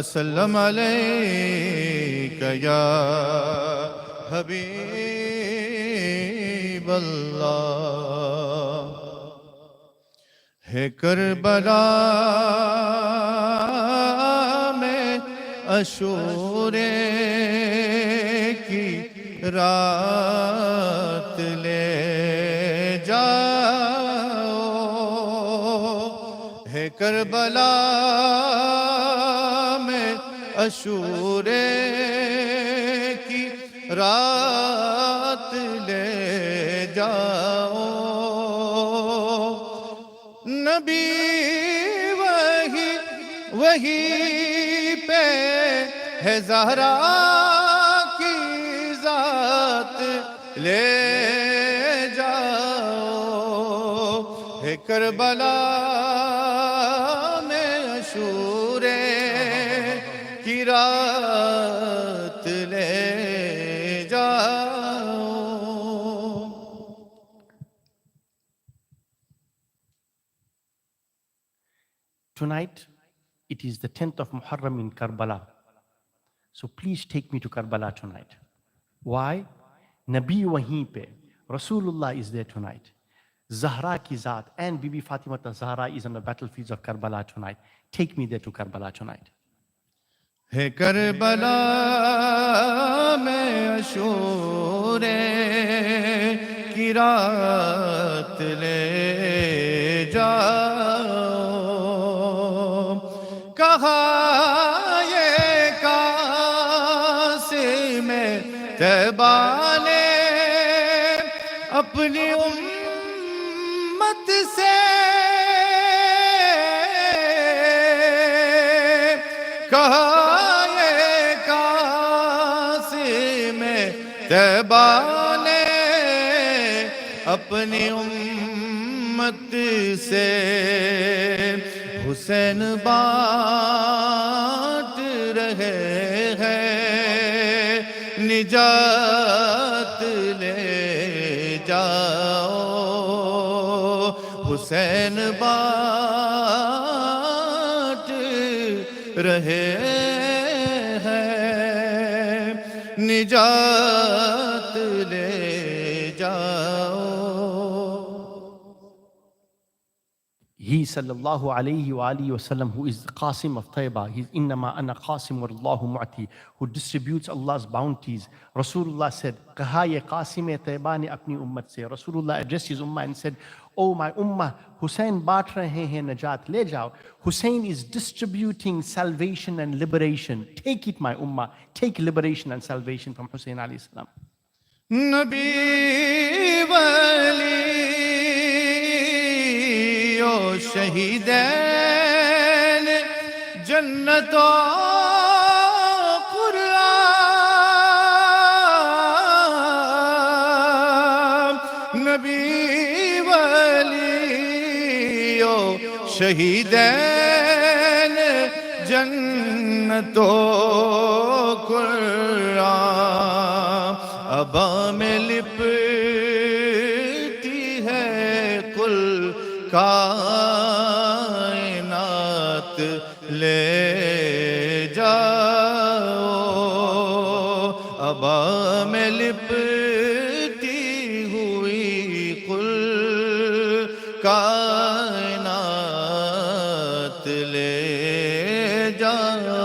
وسلم علیک یا حبیب اللہ. ہے کربلا میں عاشورے کی رات لے جاؤ. ہے کربلا میں عاشورے کی رات لے جاؤ. نبی وہی پہ ہے زہرا کی ذات لے جاؤ. ہے کربلا میں عاشورے کی رات لے جاؤ. Tonight, it is the 10th of Muharram in Karbala. So please take me to Karbala tonight. Why? Nabi wahin pe. Rasulullah is there tonight. Zahra ki zaat and Bibi Fatima Zahra is on the battlefields of Karbala tonight. Take me there to Karbala tonight. ہے کربلا میں عاشورے کی رات لے جاؤ. کہا یہ قاسم طیبہ نے اپنی امت سے کہا یہ قاسم طیبہ نے اپنی امت سے حسین بانٹ رہے ہیں نجات لے جاؤ. حسین بانٹ رہے ہیں نجات لے جاؤ. He sallallahu alayhi wa alihi wa sallam, who is the Qasim of Taiba, he is innama ana Qasim wa Allahu mu'ti, who distributes Allah's bounties. Rasulullah said, kaha ye Qasim Taiba ne apni ummat se. Rasulullah addressed his ummah and said, oh my ummah, Hussein baat rahe hain najat, le jao. Hussein is distributing salvation and liberation. Take it, my ummah. Take liberation and salvation from Hussein alayhi salam. نبی ولی و شہیدین جنت و قرآن. نبی ولی و شہیدین جنت و قرآن. ابا میں لپٹی ہے کل کائنات لے جاؤ. ابا میں لپٹی ہوئی کل کائنات لے جاؤ.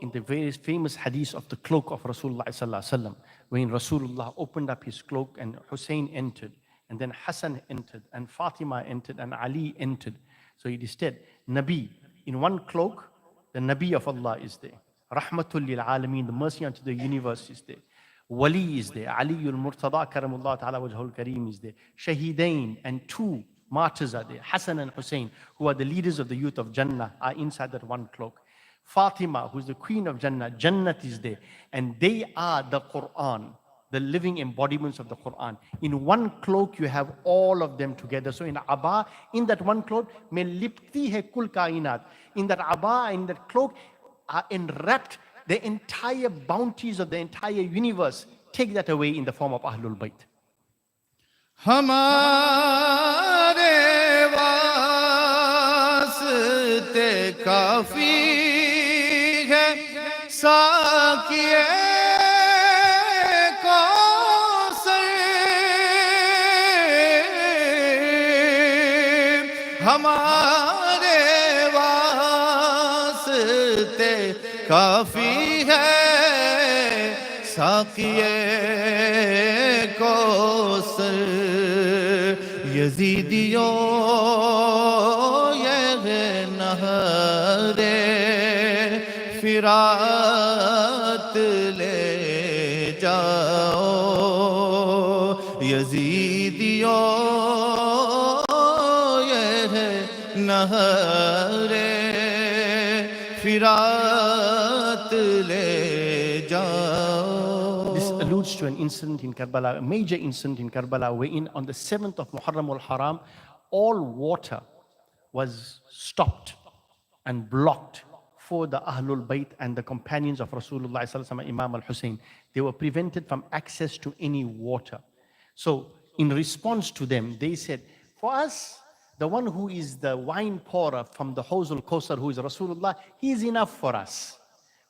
In the very famous hadith of the cloak of Rasulullah sallallahu alaihi wasallam, when Rasulullah opened up his cloak and Hussein entered, and then Hassan entered, and Fatima entered, and Ali entered. So it is said, Nabi, in one cloak, the Nabi of Allah is there. Rahmatul lil Alameen, the mercy unto the universe is there. Wali is there. Ali al-Murtada karamullah ta'ala wajhul kareem is there. Shahidain and two martyrs are there. Hassan and Hussein, who are the leaders of the youth of Jannah, are inside that one cloak. Fatima, who is the queen of Jannah, Jannat is there. And they are the Quran, the living embodiments of the Quran. In one cloak, you have all of them together. So in Abba, in that one cloak, mein lipti hai kul kainat. In that Abba, in that cloak, are enwrapped the entire bounties of the entire universe. Take that away in the form of Ahlul Bayt. ہمارے واسطے کا کافی ہے ساقیے کوثر ہمارے واسطے کافی ہے ساقیے کوثر یزیدیوں یہ نہر فرات لے جاؤ یزیدیوں یہ نہر فرات لے جاؤ. This alludes to an incident in Karbala, a major incident in Karbala, wherein on the 7th of Muharram al-Haram, all water was stopped and blocked for the Ahlul Bayt and the companions of Rasulullah sallallahu alaihi wasallam, Imam al-Hussein. They were prevented from access to any water. So in response to them, they said, for us, the one who is the wine pourer from the Hawz al-Kawthar, who is Rasulullah, he is enough for us.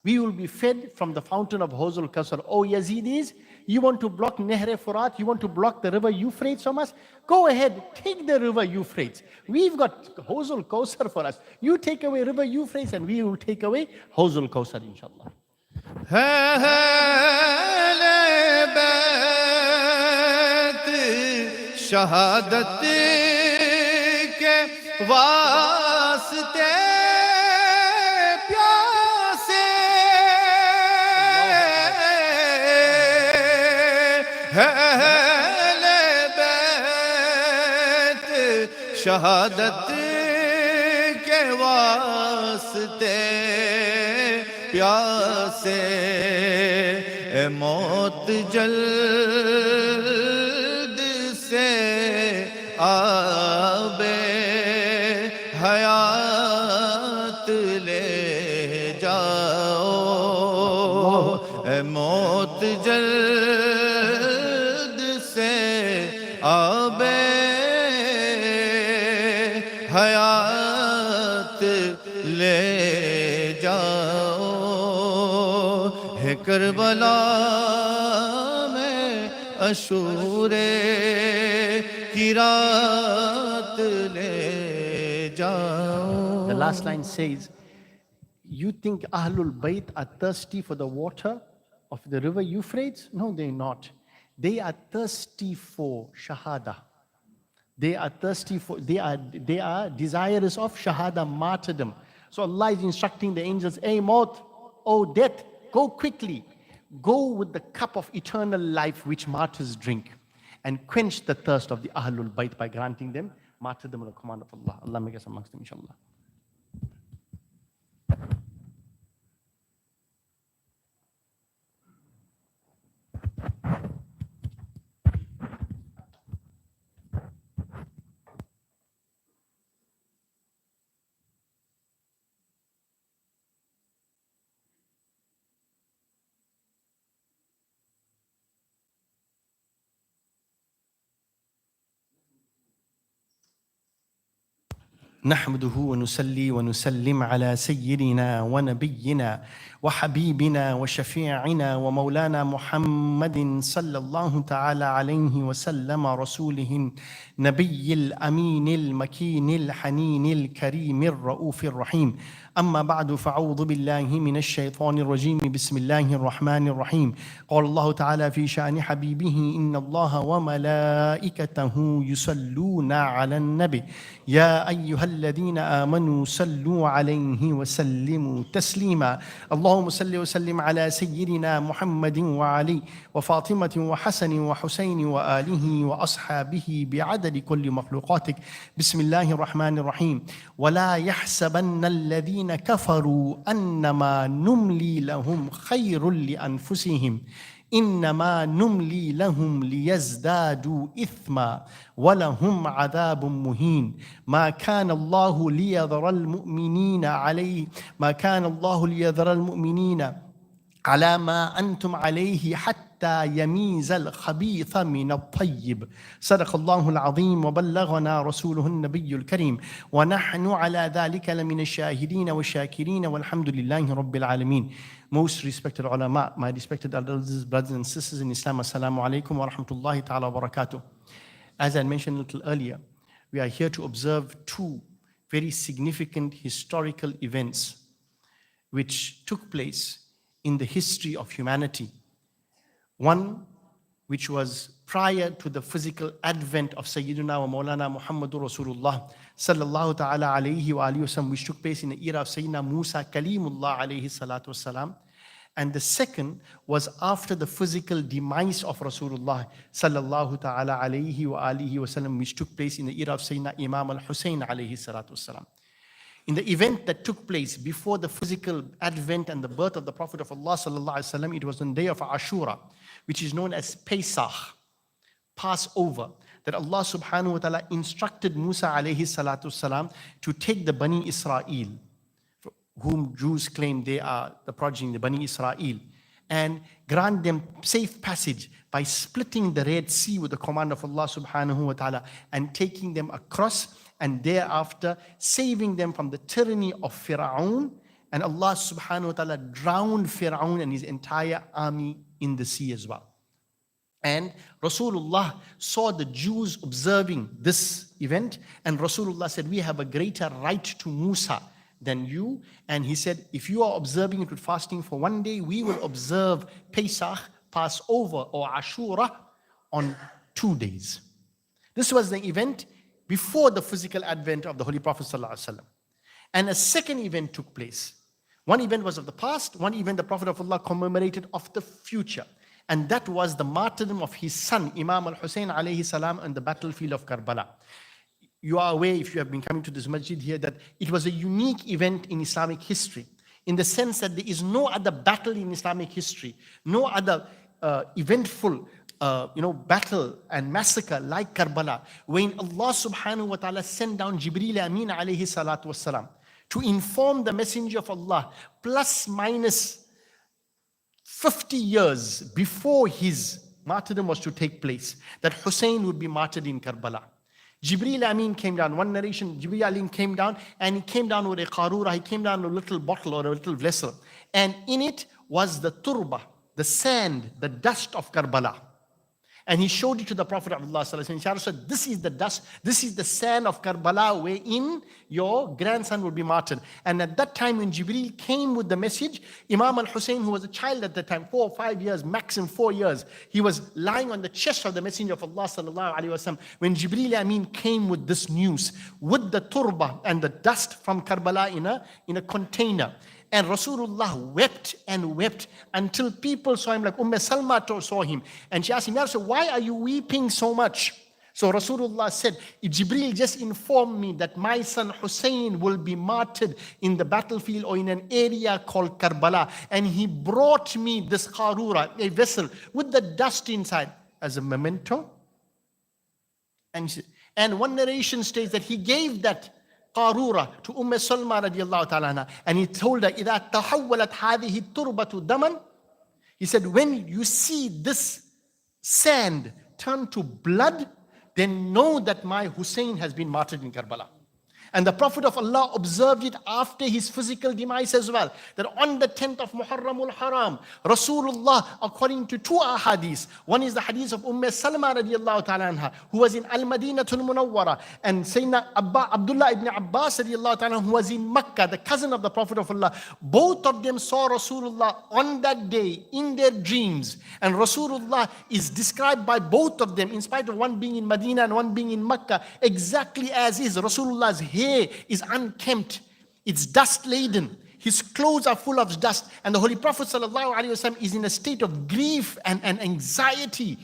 We will be fed from the fountain of Hawz al-Kawthar. Oh Yazidis, you want to block Nehr Furat, you want to block the river Euphrates from us? Go ahead, take the river Euphrates. We've got Hawz al-Kawthar for us. You take away river Euphrates and we will take away Hawz al-Kawthar, inshallah. شہادت کے واسطے پیاسے اہل بیت شہادت کے واسطے پیاسے اے موت جلد سے آب حیات لے جاؤ اے موت جلد سے آب حیات لے جاؤ ہے کربلا میں اشورے کی رات لے جاؤ. The last line says, you think Ahlul Bayt are thirsty for the water of the river Euphrates? No, they're not. They are thirsty for Shahada. They are thirsty for, they are desirous of Shahada, martyrdom. So Allah is instructing the angels, hey Maut, oh death, go quickly. Go with the cup of eternal life which martyrs drink and quench the thirst of the Ahlul Bayt by granting them martyrdom on the command of Allah. Allah make us amongst them, inshallah. نحمده ونصلي ونسلم على سيدنا ونبينا وحبيبنا وشفيعنا ومولانا محمد صلى الله تعالى عليه وسلم رسوله النبي الأمين المكين الحنين الكريم الرؤوف الرحيم. أما بعد فأعوذ بالله من الشيطان الرجيم. بسم الله الرحمن الرحيم. قال الله تعالى في شأن حبيبه إن الله وملائكته يصلون على النبي يا أيها الذين آمنوا صلوا عليه وسلموا تسليما. اللهم صل وسلم على سيدنا محمد وعلي وفاطمة وحسن وحسين وآله وأصحابه بعدد كل مخلوقاتك. بسم الله الرحمن الرحيم. ولا يحسبن الذين كفروا أنما نملي لهم خير لأنفسهم إنما نملي لهم ليزدادوا إثما ولهم عذاب مهين. ما كان الله ليذر المؤمنين على ما أنتم عليه حتى حتى يميز الخبيث من الطيب صدق الله العظيم وبلغنا رسوله النبي الكريم ونحن على ذلك لمن الشاهدين والشاكرين والحمد لله رب العالمين. Most respected ulama, my respected elders, brothers and sisters in Islam, assalamu alaikum wa rahmatullahi ta'ala wa barakatuh. As I mentioned a little earlier, we are here to observe two very significant historical events which took place in the history of humanity. One which was prior to the physical advent of Sayyidina wa Maulana Muhammadur Rasulullah sallallahu ta'ala alayhi wa alihi wasallam, which took place in the era of Sayyidina Musa Kalimullah alayhi salatu wasalam. And the second was after the physical demise of Rasulullah sallallahu ta'ala alayhi wa alihi wasallam, which took place in the era of Sayyidina Imam al-Hussein alayhi salatu wasalam. In the event that took place before the physical advent and the birth of the Prophet of Allah sallallahu alaihi wasallam, it was on the day of Ashura, which is known as Pesach, Passover, that Allah subhanahu wa ta'ala instructed Musa alayhi salatu wasalam to take the Bani Israel, whom Jews claim they are the progeny, the Bani Israel, and grant them safe passage by splitting the Red Sea with the command of Allah subhanahu wa ta'ala and taking them across, and thereafter saving them from the tyranny of Fir'aun. And Allah subhanahu wa ta'ala drowned Fir'aun and his entire army in the sea as well. And Rasulullah saw the Jews observing this event, and Rasulullah said, we have a greater right to Musa than you. And he said, if you are observing it with fasting for one day, we will observe Pesach, Passover or Ashura on 2 days. This was the event before the physical advent of the Holy Prophet ﷺ. And a second event took place. One event was of the past, one event the Prophet of Allah commemorated of the future. And that was the martyrdom of his son, Imam al-Hussein alayhi salam, on the battlefield of Karbala. You are aware, if you have been coming to this masjid here, that it was a unique event in Islamic history, in the sense that there is no other battle in Islamic history, no other eventful battle and massacre like Karbala, when Allah subhanahu wa ta'ala sent down Jibreel Amin alayhi salatu wasalam to inform the Messenger of Allah, plus minus 50 years before his martyrdom was to take place, that Hussein would be martyred in Karbala. Jibreel Amin came down. One narration, Jibreel Amin came down, and he came down with a qarura, he came down with a little bottle or a little vessel. And in it was the turba, the sand, the dust of Karbala. And he showed it to the Prophet of Allah sallallahu alaihi wasallam. This is the dust, this is the sand of Karbala wherein your grandson will be martyred. And at that time when Jibreel came with the message, Imam al-Hussein, who was a child at that time, 4 or 5 years, maximum 4 years, he was lying on the chest of the Messenger of Allah sallallahu alaihi wasallam when Jibreel Amin came with this news, with the turba and the dust from Karbala in a container. And Rasulullah wept and wept until people saw him, like Salma saw him. And she asked him, Ya Rasul, why are you weeping so much? So Rasulullah said, Jibreel just informed me that my son Hussein will be martyred in the battlefield or in an area called Karbala. And he brought me this qarura, a vessel with the dust inside, as a memento. And one narration states that he gave that qarura to Salma radiallahu ta'ala anha, and he told her, إِذَا تَحَوَّلَتْ هَذِهِ التُّرْبَةُ دَمًا. He said, when you see this sand turn to blood, then know that my Hussein has been martyred in Karbala. And the Prophet of Allah observed it after his physical demise as well. That on the 10th of Muharramul Haram, Rasulullah, according to 2 ahadith, one is the hadith of Salma radiallahu ta'ala anha, who was in Al-Madinatul Munawwara, and Sayyidina Abdullah ibn Abbas radiallahu ta'ala, who was in Makkah, the cousin of the Prophet of Allah. Both of them saw Rasulullah on that day in their dreams. And Rasulullah is described by both of them, in spite of one being in Medina and one being in Makkah, exactly as is. Rasulullah's hair is unkempt, it's dust laden, his clothes are full of dust, and the Holy Prophet ﷺ is in a state of grief and anxiety.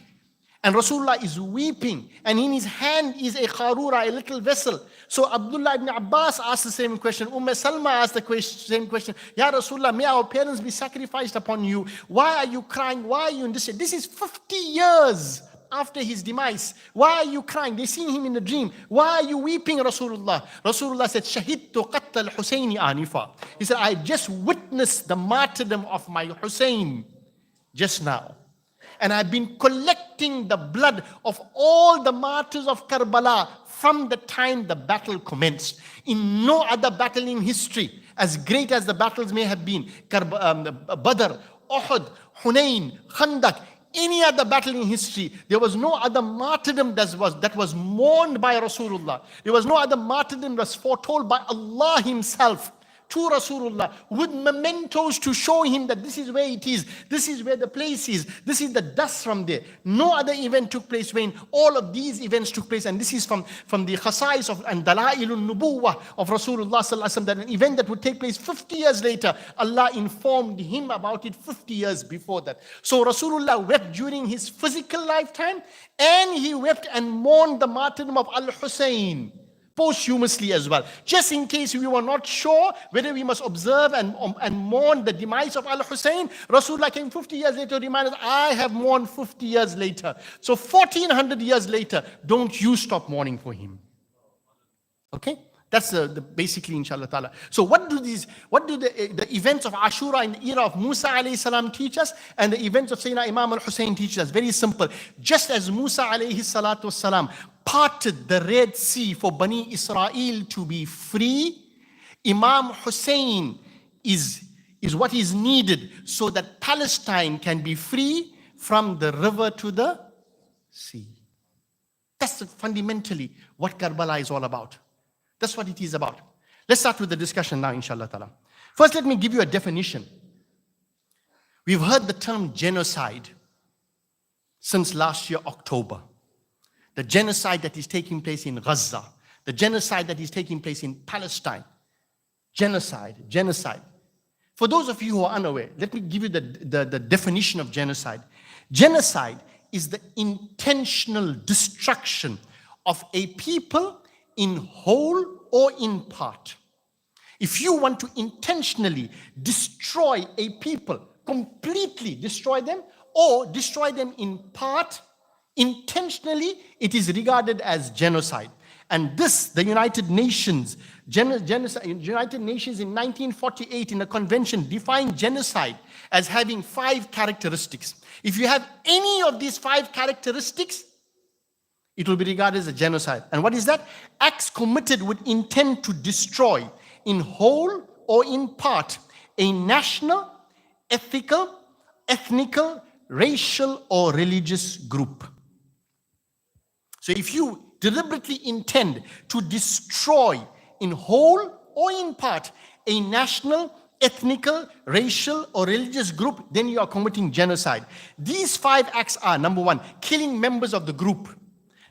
And Rasulullah is weeping, and in his hand is a qarura, a little vessel. So Abdullah ibn Abbas asked the same question. Salma asked the same question. Ya Rasulullah, may our parents be sacrificed upon you? Why are you crying? Why are you in this? This is 50 years after his demise. Why are you crying? They seen him in a dream. Why are you weeping, Rasulullah? Rasulullah said, Shahidtu qatta al-Husayni anifa. He said, I just witnessed the martyrdom of my Hussein just now. and I've been collecting the blood of all the martyrs of Karbala from the time the battle commenced. In no other battle in history, as great as the battles may have been, Badr, Uhud, Hunain, Khandak, any other battle in history, there was no other martyrdom that was mourned by Rasulullah. There was no other martyrdom that was foretold by Allah Himself to Rasulullah with mementos to show him that this is where it is, this is where the place is, this is the dust from there. No other event took place when all of these events took place, and this is from the khasais of and dalailun nubuwwah of Rasulullah sallallahu alaihi wasallam, that an event that would take place 50 years later, Allah informed him about it 50 years before that. So Rasulullah wept during his physical lifetime, and he wept and mourned the martyrdom of Al-Hussein posthumously as well. Just in case we were not sure whether we must observe and mourn the demise of Al-Hussein, Rasulullah came 50 years later to remind us, I have mourned 50 years later. So 1400 years later, don't you stop mourning for him. Okay? That's basically, inshallah ta'ala. So what do the events of Ashura in the era of Musa alayhi salam teach us, and the events of Sayyidina Imam al-Hussein teach us? Very simple. Just as Musa alayhi salatu salam parted the Red Sea for Bani Israel to be free, Imam Hussein is what is needed so that Palestine can be free from the river to the sea. That's fundamentally what Karbala is all about. That's what it is about. Let's start with the discussion now, inshallah ta'ala. First, let me give you a definition. We've heard the term genocide since last year, October. The genocide that is taking place in Gaza, the genocide that is taking place in Palestine. Genocide. For those of you who are unaware, let me give you the definition of genocide. Genocide is the intentional destruction of a people in whole or in part. If you want to intentionally destroy a people, completely destroy them, or destroy them in part, intentionally, it is regarded as genocide. And this, the United Nations, United Nations in 1948 in a convention defined genocide as having 5 characteristics. If you have any of these 5 characteristics, it will be regarded as a genocide. And what is that? Acts committed with intent to destroy in whole or in part a national, ethical, ethnical, racial or religious group. So if you deliberately intend to destroy in whole or in part a national, ethnical, racial or religious group, then you are committing genocide. These 5 acts are: number 1, killing members of the group;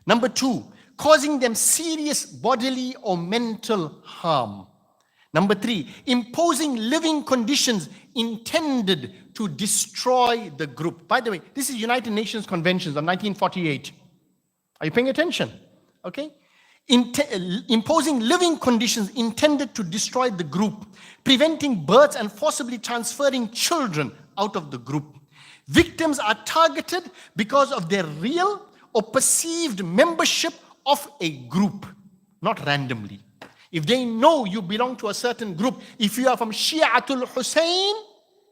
number 2, causing them serious bodily or mental harm; number 3, imposing living conditions intended to destroy the group. By the way, this is United Nations Conventions of 1948. Are you paying attention? Okay. Imposing living conditions intended to destroy the group, preventing births and forcibly transferring children out of the group. Victims are targeted because of their real or perceived membership of a group, not randomly. If they know you belong to a certain group, if you are from Shi'atul Hussein,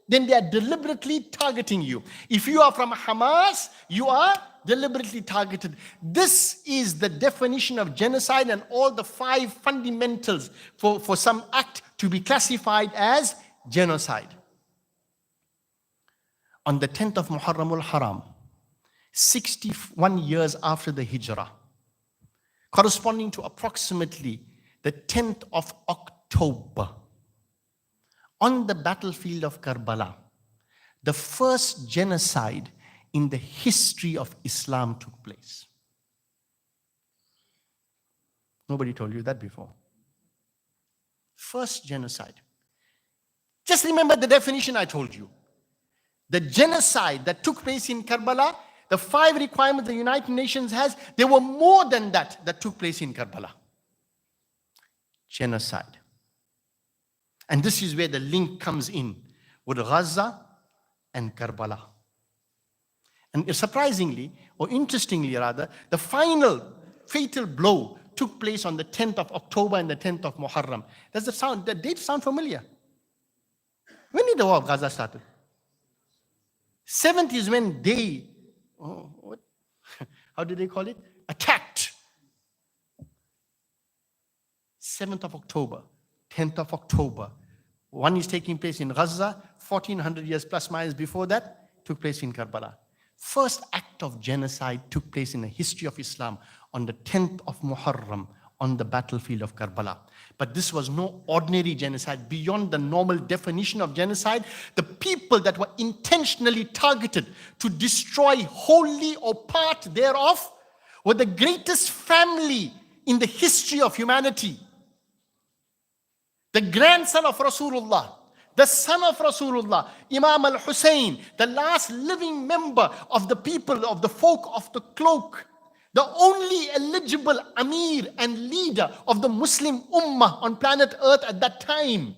then they are deliberately targeting you. If you are from Hamas, you are deliberately targeted. This is the definition of genocide and all the 5 fundamentals for some act to be classified as genocide. On the 10th of Muharram al-Haram, 61 years after the Hijrah, corresponding to approximately the 10th of October, on the battlefield of Karbala, the first genocide in the history of Islam took place. Nobody told you that before. First genocide. Just remember the definition I told you. The genocide that took place in Karbala, the 5 requirements the United Nations has, there were more than that took place in Karbala. Genocide. And this is where the link comes in with Gaza and Karbala. And surprisingly, or interestingly rather, the final fatal blow took place on the 10th of October and the 10th of Muharram. Does the date sound familiar? When did the war of Gaza start? 7th is when they oh, what? How did they call it? Attacked. 7th of October, 10th of October. One is taking place in Gaza, 1400 years plus minus before that, took place in Karbala. First act of genocide took place in the history of Islam on the 10th of Muharram on the battlefield of Karbala. But this was no ordinary genocide. Beyond the normal definition of genocide, the people that were intentionally targeted to destroy wholly or part thereof were the greatest family in the history of humanity. The grandson of Rasulullah, the son of Rasulullah, Imam al-Hussein, the last living member of the people, of the folk of the cloak, the only eligible Amir and leader of the Muslim Ummah on planet Earth at that time,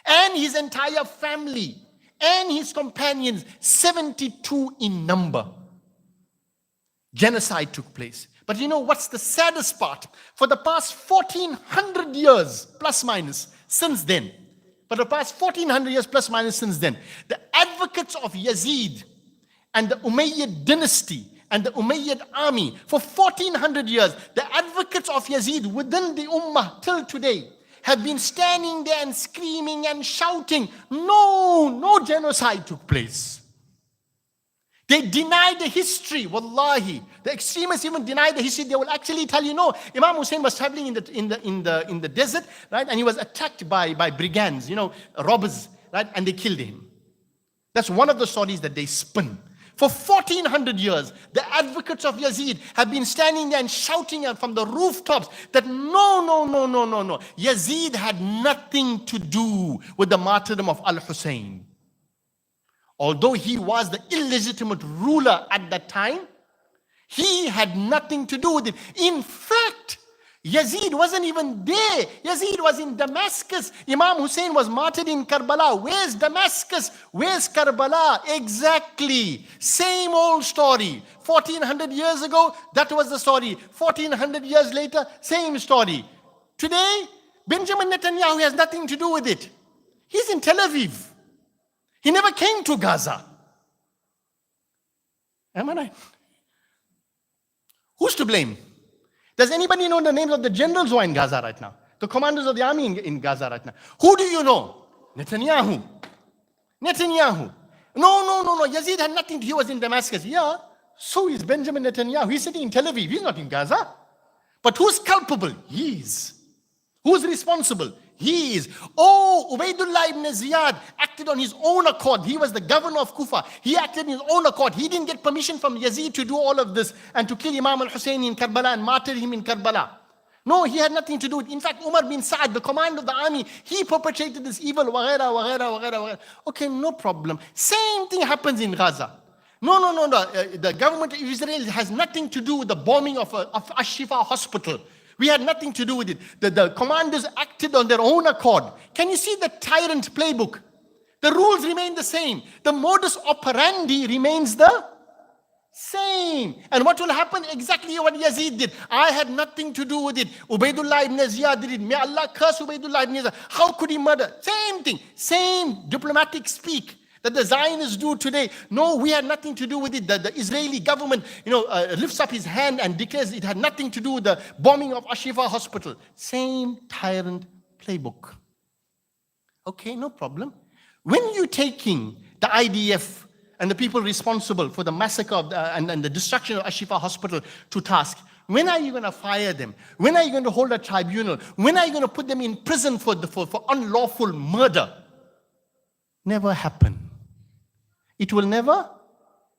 and his entire family and his companions, 72 in number. Genocide took place. But you know what's the saddest part? For the past 1400 years, plus minus, since then, for the past 1400 years, plus minus since then, the advocates of Yazid and the Umayyad dynasty and the Umayyad army, for 1400 years, the advocates of Yazid within the Ummah till today have been standing there and screaming and shouting, no genocide took place. They deny the history, wallahi. The extremists even deny the history. They will actually tell you, no, Imam Hussein was traveling in the desert, right? And he was attacked by brigands, robbers, right? And they killed him. That's one of the stories that they spin. For 1400 years, the advocates of Yazid have been standing there and shouting out from the rooftops that no. Yazid had nothing to do with the martyrdom of Al-Hussein. Although he was the illegitimate ruler at that time, he had nothing to do with it. In fact, Yazid wasn't even there. Yazid was in Damascus. Imam Hussein was martyred in Karbala. Where's Damascus? Where's Karbala? Exactly. Same old story. 1400 years ago, that was the story. 1400 years later, same story. Today, Benjamin Netanyahu has nothing to do with it. He's in Tel Aviv. He never came to Gaza. Am I right? Who's to blame? Does anybody know the names of the generals who are in Gaza right now? The commanders of the army in Gaza right now? Who do you know? Netanyahu. No. Yazid had nothing to do. He was in Damascus. Yeah, so is Benjamin Netanyahu. He's sitting in Tel Aviv. He's not in Gaza. But who's culpable? He is. Who's responsible? He is. Oh, Ubaidullah ibn Ziyad acted on his own accord. He was the governor of Kufa. He acted on his own accord. He didn't get permission from Yazid to do all of this and to kill Imam al-Hussein in Karbala and martyr him in Karbala. No, he had nothing to do with it. In fact, Umar bin Sa'ad, the commander of the army, he perpetrated this evil, waghaira. Okay, no problem. Same thing happens in Gaza. No. The government of Israel has nothing to do with the bombing of Ashifa hospital. We had nothing to do with it. The commanders acted on their own accord. Can you see the tyrant playbook? The rules remain the same. The modus operandi remains the same. And what will happen? Exactly what Yazid did. I had nothing to do with it. Ubaidullah ibn Ziyad did it. May Allah curse Ubaidullah ibn Ziyad. How could he murder? Same thing. Same diplomatic speak that the Zionists do today. No, we had nothing to do with it. The Israeli government, lifts up his hand and declares it had nothing to do with the bombing of Ashifa hospital. Same tyrant playbook. Okay, no problem. When you're taking the IDF and the people responsible for the massacre of and the destruction of Ashifa hospital to task, when are you going to fire them? When are you going to hold a tribunal? When are you going to put them in prison for unlawful murder? Never happen. It will never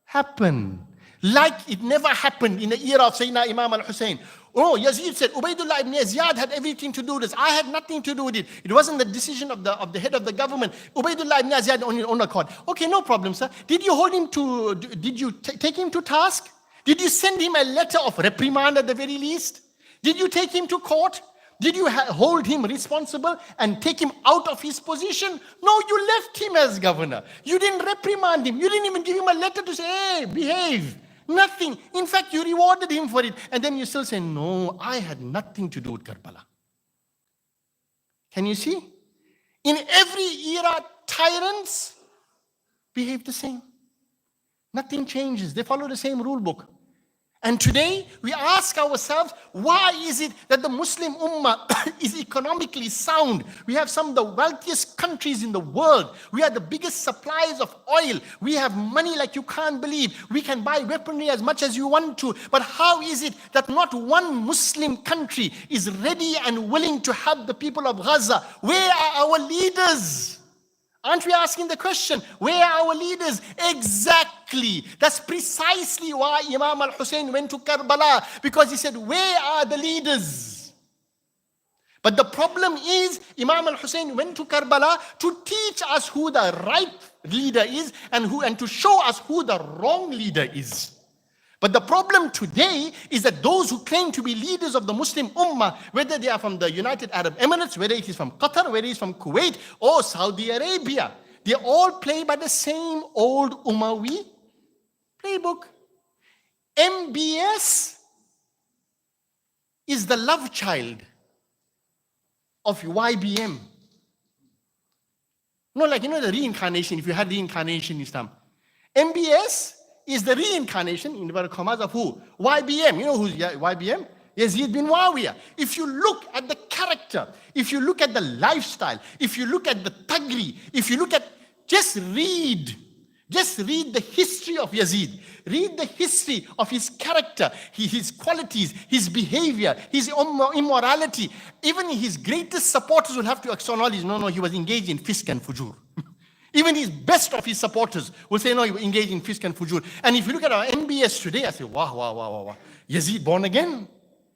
happen. Like it never happened in the era of Sayyidina Imam al-Hussein. Oh, Yazid said, Ubaidullah ibn Ziyad had everything to do with this. I had nothing to do with it. It wasn't the decision of the head of the government. Ubaidullah ibn Ziyad on his own accord. Okay, no problem, sir. Did you hold him to, did you take him to task? Did you send him a letter of reprimand at the very least? Did you take him to court? Did you hold him responsible and take him out of his position? No, you left him as governor. You didn't reprimand him. You didn't even give him a letter to say, hey, behave. Nothing. In fact, you rewarded him for it. And then you still say, no, I had nothing to do with Karbala. Can you see? In every era, tyrants behave the same. Nothing changes. They follow the same rule book. And today, we ask ourselves, why is it that the Muslim Ummah is economically sound? We have some of the wealthiest countries in the world. We are the biggest suppliers of oil. We have money like you can't believe. We can buy weaponry as much as you want to. But how is it that not one Muslim country is ready and willing to help the people of Gaza? Where are our leaders? Aren't we asking the question, where are our leaders? Exactly. That's precisely why Imam al-Hussein went to Karbala, because he said, where are the leaders? But the problem is, Imam al-Hussein went to Karbala to teach us who the right leader is and to show us who the wrong leader is. But the problem today is that those who claim to be leaders of the Muslim Ummah, whether they are from the United Arab Emirates, whether it is from Qatar, whether it is from Kuwait or Saudi Arabia, they all play by the same old Umayyad playbook. MBS is the love child of YBM. No, like, the reincarnation, if you had reincarnation in Islam. MBS is the reincarnation, in inverted commas, of who? YBM. You know who's YBM? Yazid bin Muawiyah. If you look at the character, if you look at the lifestyle, if you look at the tagri, if you look at, just read the history of Yazid. Read the history of his character, his qualities, his behavior, his immorality. Even his greatest supporters will have to acknowledge, no, he was engaged in fisk and fujur. Even his best of his supporters will say, no, he engaged in fisk and fujur. And if you look at our MBS today, I say, wow. Yazid born again.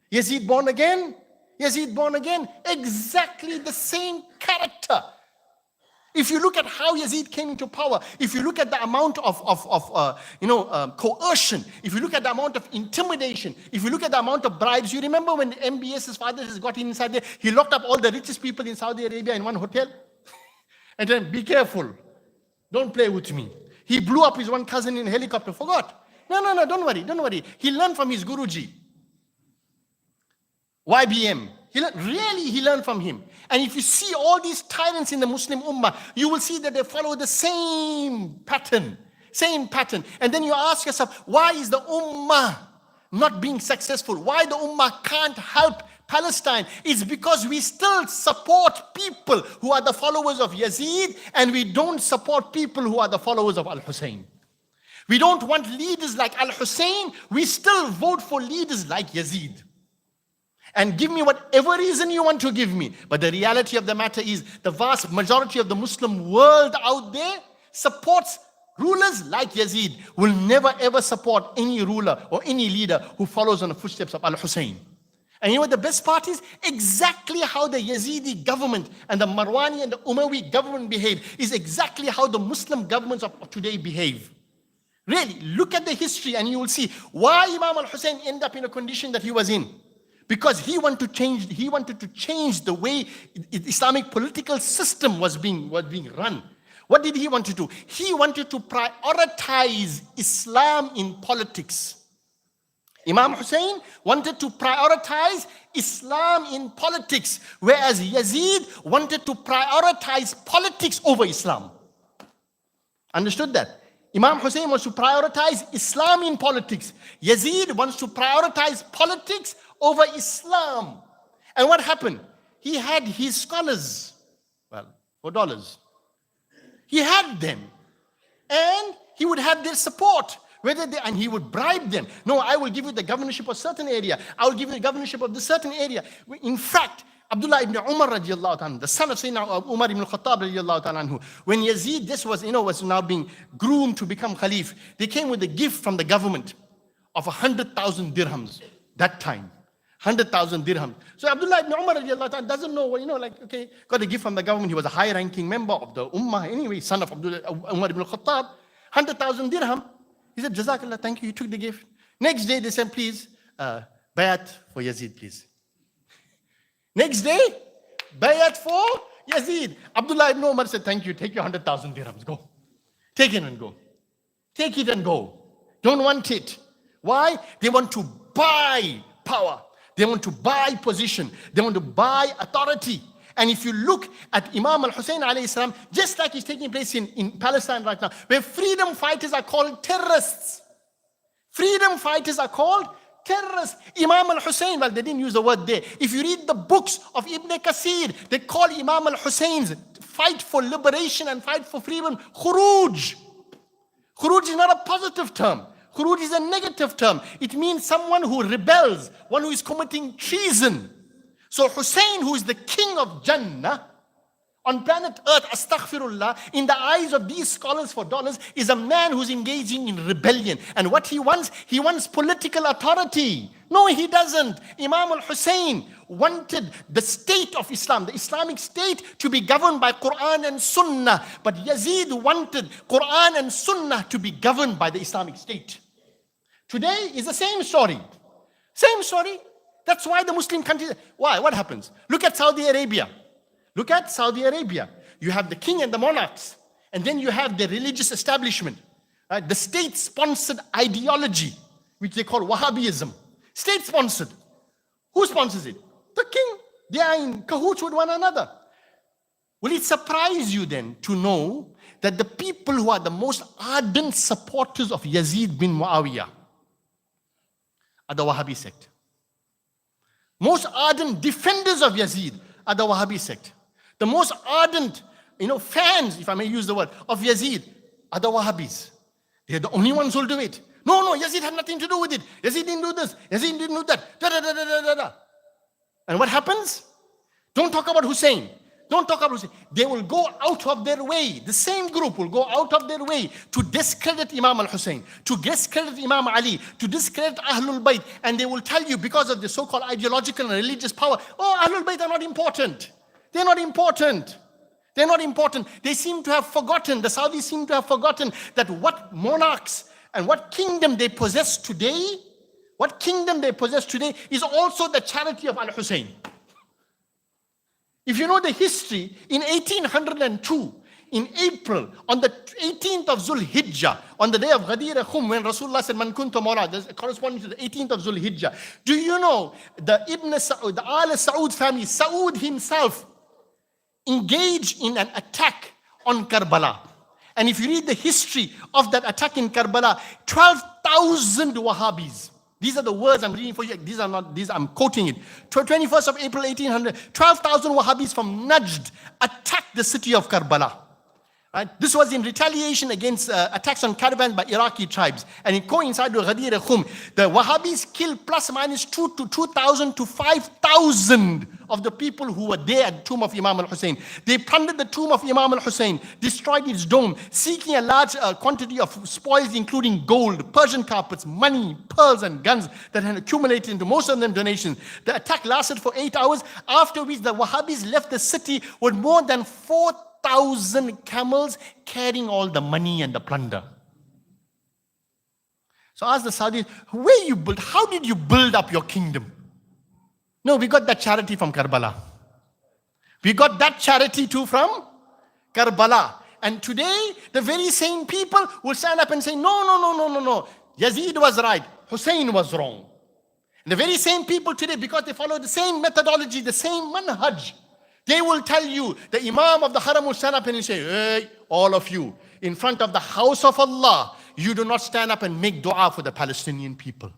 Yazid born again. Yazid born again. Exactly the same character. If you look at how Yazid came into power, if you look at the amount of coercion, if you look at the amount of intimidation, if you look at the amount of bribes, you remember when MBS's father has got inside there, he locked up all the richest people in Saudi Arabia in one hotel? And then, be careful. Don't play with me. He blew up his one cousin in a helicopter. Forgot. No, don't worry. He learned from his Guruji. YBM. He learned from him. And if you see all these tyrants in the Muslim Ummah, you will see that they follow the same pattern. And then you ask yourself, why is the Ummah not being successful? Why the Ummah can't help Palestine? It's because we still support people who are the followers of Yazid, and we don't support people who are the followers of Al-Hussein. We don't want leaders like Al-Hussein. We still vote for leaders like Yazid. And give me whatever reason you want to give me. But the reality of the matter is, the vast majority of the Muslim world out there supports rulers like Yazid. Will never ever support any ruler or any leader who follows on the footsteps of Al-Hussein. And you know what the best part is? Exactly how the Yazidi government and the Marwani and the Umayyad government behaved is exactly how the Muslim governments of today behave. Really, look at the history and you will see why Imam al-Hussein ended up in a condition that he was in. Because he wanted to change the way the Islamic political system was being run. What did he want to do? He wanted to prioritize Islam in politics. Imam Hussein wanted to prioritize Islam in politics, whereas Yazid wanted to prioritize politics over Islam. Understood that? Imam Hussein wants to prioritize Islam in politics. Yazid wants to prioritize politics over Islam. And what happened? He had his scholars, well, for dollars. He had them. And he would have their support. And he would bribe them. No, I will give you the governorship of a certain area. I will give you the governorship of this certain area. In fact, Abdullah ibn Umar radiallahu ta'ala, the son of Sayyidina Umar ibn Khattab radiallahu ta'ala, when Yazid, this was now being groomed to become Khalif, they came with a gift from the government of 100,000 dirhams that time. 100,000 dirhams. So Abdullah ibn Umar radiallahu ta'ala doesn't know, okay, got a gift from the government. He was a high-ranking member of the Ummah anyway, son of Umar ibn Khattab. 100,000 dirham. He said, Jazakallah, thank you, you took the gift. Next day they said, please, bayat for Yazid, please. Next day, bayat for Yazid. Abdullah ibn Umar said, thank you, take your 100,000 dirhams, go. Take it and go. Take it and go. Don't want it. Why? They want to buy power. They want to buy position. They want to buy authority. And if you look at Imam al-Hussein alayhi salam, just like is taking place in Palestine right now, where freedom fighters are called terrorists. Freedom fighters are called terrorists. Imam al-Hussein, well, they didn't use the word there. If you read the books of Ibn Kathir, they call Imam al-Hussein's fight for liberation and fight for freedom khuruj. Khuruj is not a positive term. Khuruj is a negative term. It means someone who rebels, one who is committing treason. So Hussein, who is the king of Jannah, on planet Earth, astaghfirullah, in the eyes of these scholars for dollars, is a man who's engaging in rebellion. And what he wants political authority. No, he doesn't. Imam al-Hussein wanted the state of Islam, the Islamic state, to be governed by Quran and Sunnah. But Yazid wanted Quran and Sunnah to be governed by the Islamic state. Today is the same story. Same story. That's why the Muslim countries, why? What happens? Look at Saudi Arabia. Look at Saudi Arabia. You have the king and the monarchs, and then you have the religious establishment, right? The state-sponsored ideology, which they call Wahhabism. State-sponsored. Who sponsors it? The king. They are in cahoots with one another. Will it surprise you then to know that the people who are the most ardent supporters of Yazid bin Muawiyah are the Wahhabi sect? Most ardent defenders of Yazid are the Wahhabi sect. The most ardent, fans, if I may use the word, of Yazid are the Wahhabis. They're the only ones who'll do it. No, Yazid had nothing to do with it. Yazid didn't do this. Yazid didn't do that. Da, da, da, da, da, da. And what happens? Don't talk about Hussein. Don't talk about Hussein. They will go out of their way. The same group will go out of their way to discredit Imam al-Hussein, to discredit Imam Ali, to discredit Ahlul Bayt. And they will tell you, because of the so-called ideological and religious power, Ahlul Bayt are not important. They're not important. They're not important. They seem to have forgotten, the Saudis seem to have forgotten that what monarchs and what kingdom they possess today, is also the charity of Al-Hussein. If you know the history, in 1802, in April, on the 18th of Zul Hijjah, on the day of Ghadir Khum, when Rasulullah said, Man kuntu mawla, corresponding to the 18th of Zul Hijjah, do you know the Ibn Saud, the Al Saud family, Saud himself, engaged in an attack on Karbala? And if you read the history of that attack in Karbala, 12,000 Wahhabis. These are the words I'm reading for you. I'm quoting it. 21st of April 1800, 12,000 Wahhabis from Najd attacked the city of Karbala. Right? This was in retaliation against attacks on caravans by Iraqi tribes. And it coincided with Ghadir Khum. The Wahhabis killed plus minus 2,000 to 5,000 of the people who were there at the tomb of Imam al-Hussein. They plundered the tomb of Imam al-Hussein, destroyed its dome, seeking a large quantity of spoils, including gold, Persian carpets, money, pearls, and guns that had accumulated into most of them donations. The attack lasted for 8 hours, after which the Wahhabis left the city with more than 4,000 camels carrying all the money and the plunder. So ask the Saudis, how did you build up your kingdom? No, we got that charity from Karbala. We got that charity too from Karbala. And today, the very same people will stand up and say, no. Yazid was right. Hussein was wrong. And the very same people today, because they follow the same methodology, the same manhaj, they will tell you, the Imam of the Haram will stand up and say, hey, all of you, in front of the house of Allah, you do not stand up and make dua for the Palestinian people.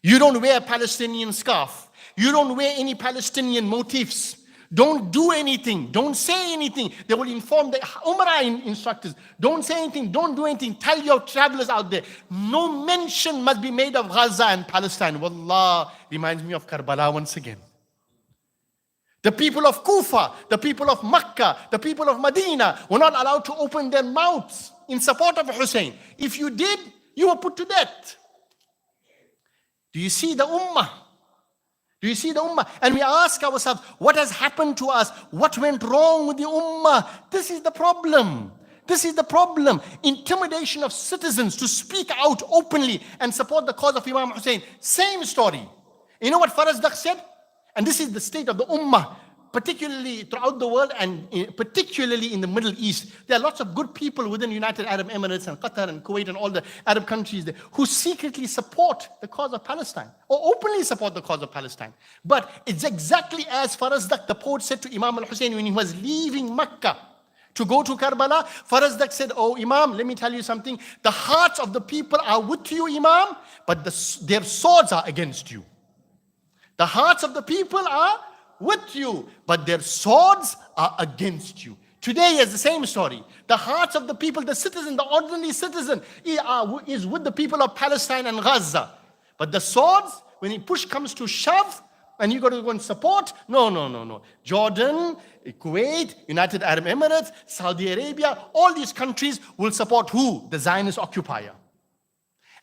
You don't wear a Palestinian scarf. You don't wear any Palestinian motifs. Don't do anything. Don't say anything. They will inform the Umrah instructors. Don't say anything. Don't do anything. Tell your travelers out there. No mention must be made of Gaza and Palestine. Wallah, reminds me of Karbala once again. The people of Kufa, the people of Makkah, the people of Medina were not allowed to open their mouths in support of Hussein. If you did, you were put to death. Do you see the ummah? Do you see the ummah? And we ask ourselves, what has happened to us? What went wrong with the ummah? This is the problem. This is the problem. Intimidation of citizens to speak out openly and support the cause of Imam Hussein. Same story. You know what Farazdaq said? And this is the state of the ummah. particularly throughout the world and particularly in the Middle East, there are lots of good people within United Arab Emirates and Qatar and Kuwait and all the Arab countries there who secretly support the cause of Palestine or openly support the cause of Palestine. But it's exactly as Farazdak, the poet, said to Imam al-Hussein when he was leaving Mecca to go to Karbala. Farazdak said, "Oh Imam, let me tell you something. The hearts of the people are with you, Imam, but their swords are against you. The hearts of the people are with you, but their swords are against you." Today is the same story. The hearts of the people, the citizen, the ordinary citizen, is with the people of Palestine and Gaza. But the swords, when push comes to shove, and you got to go and support, no. Jordan, Kuwait, United Arab Emirates, Saudi Arabia, all these countries will support who? The Zionist occupier.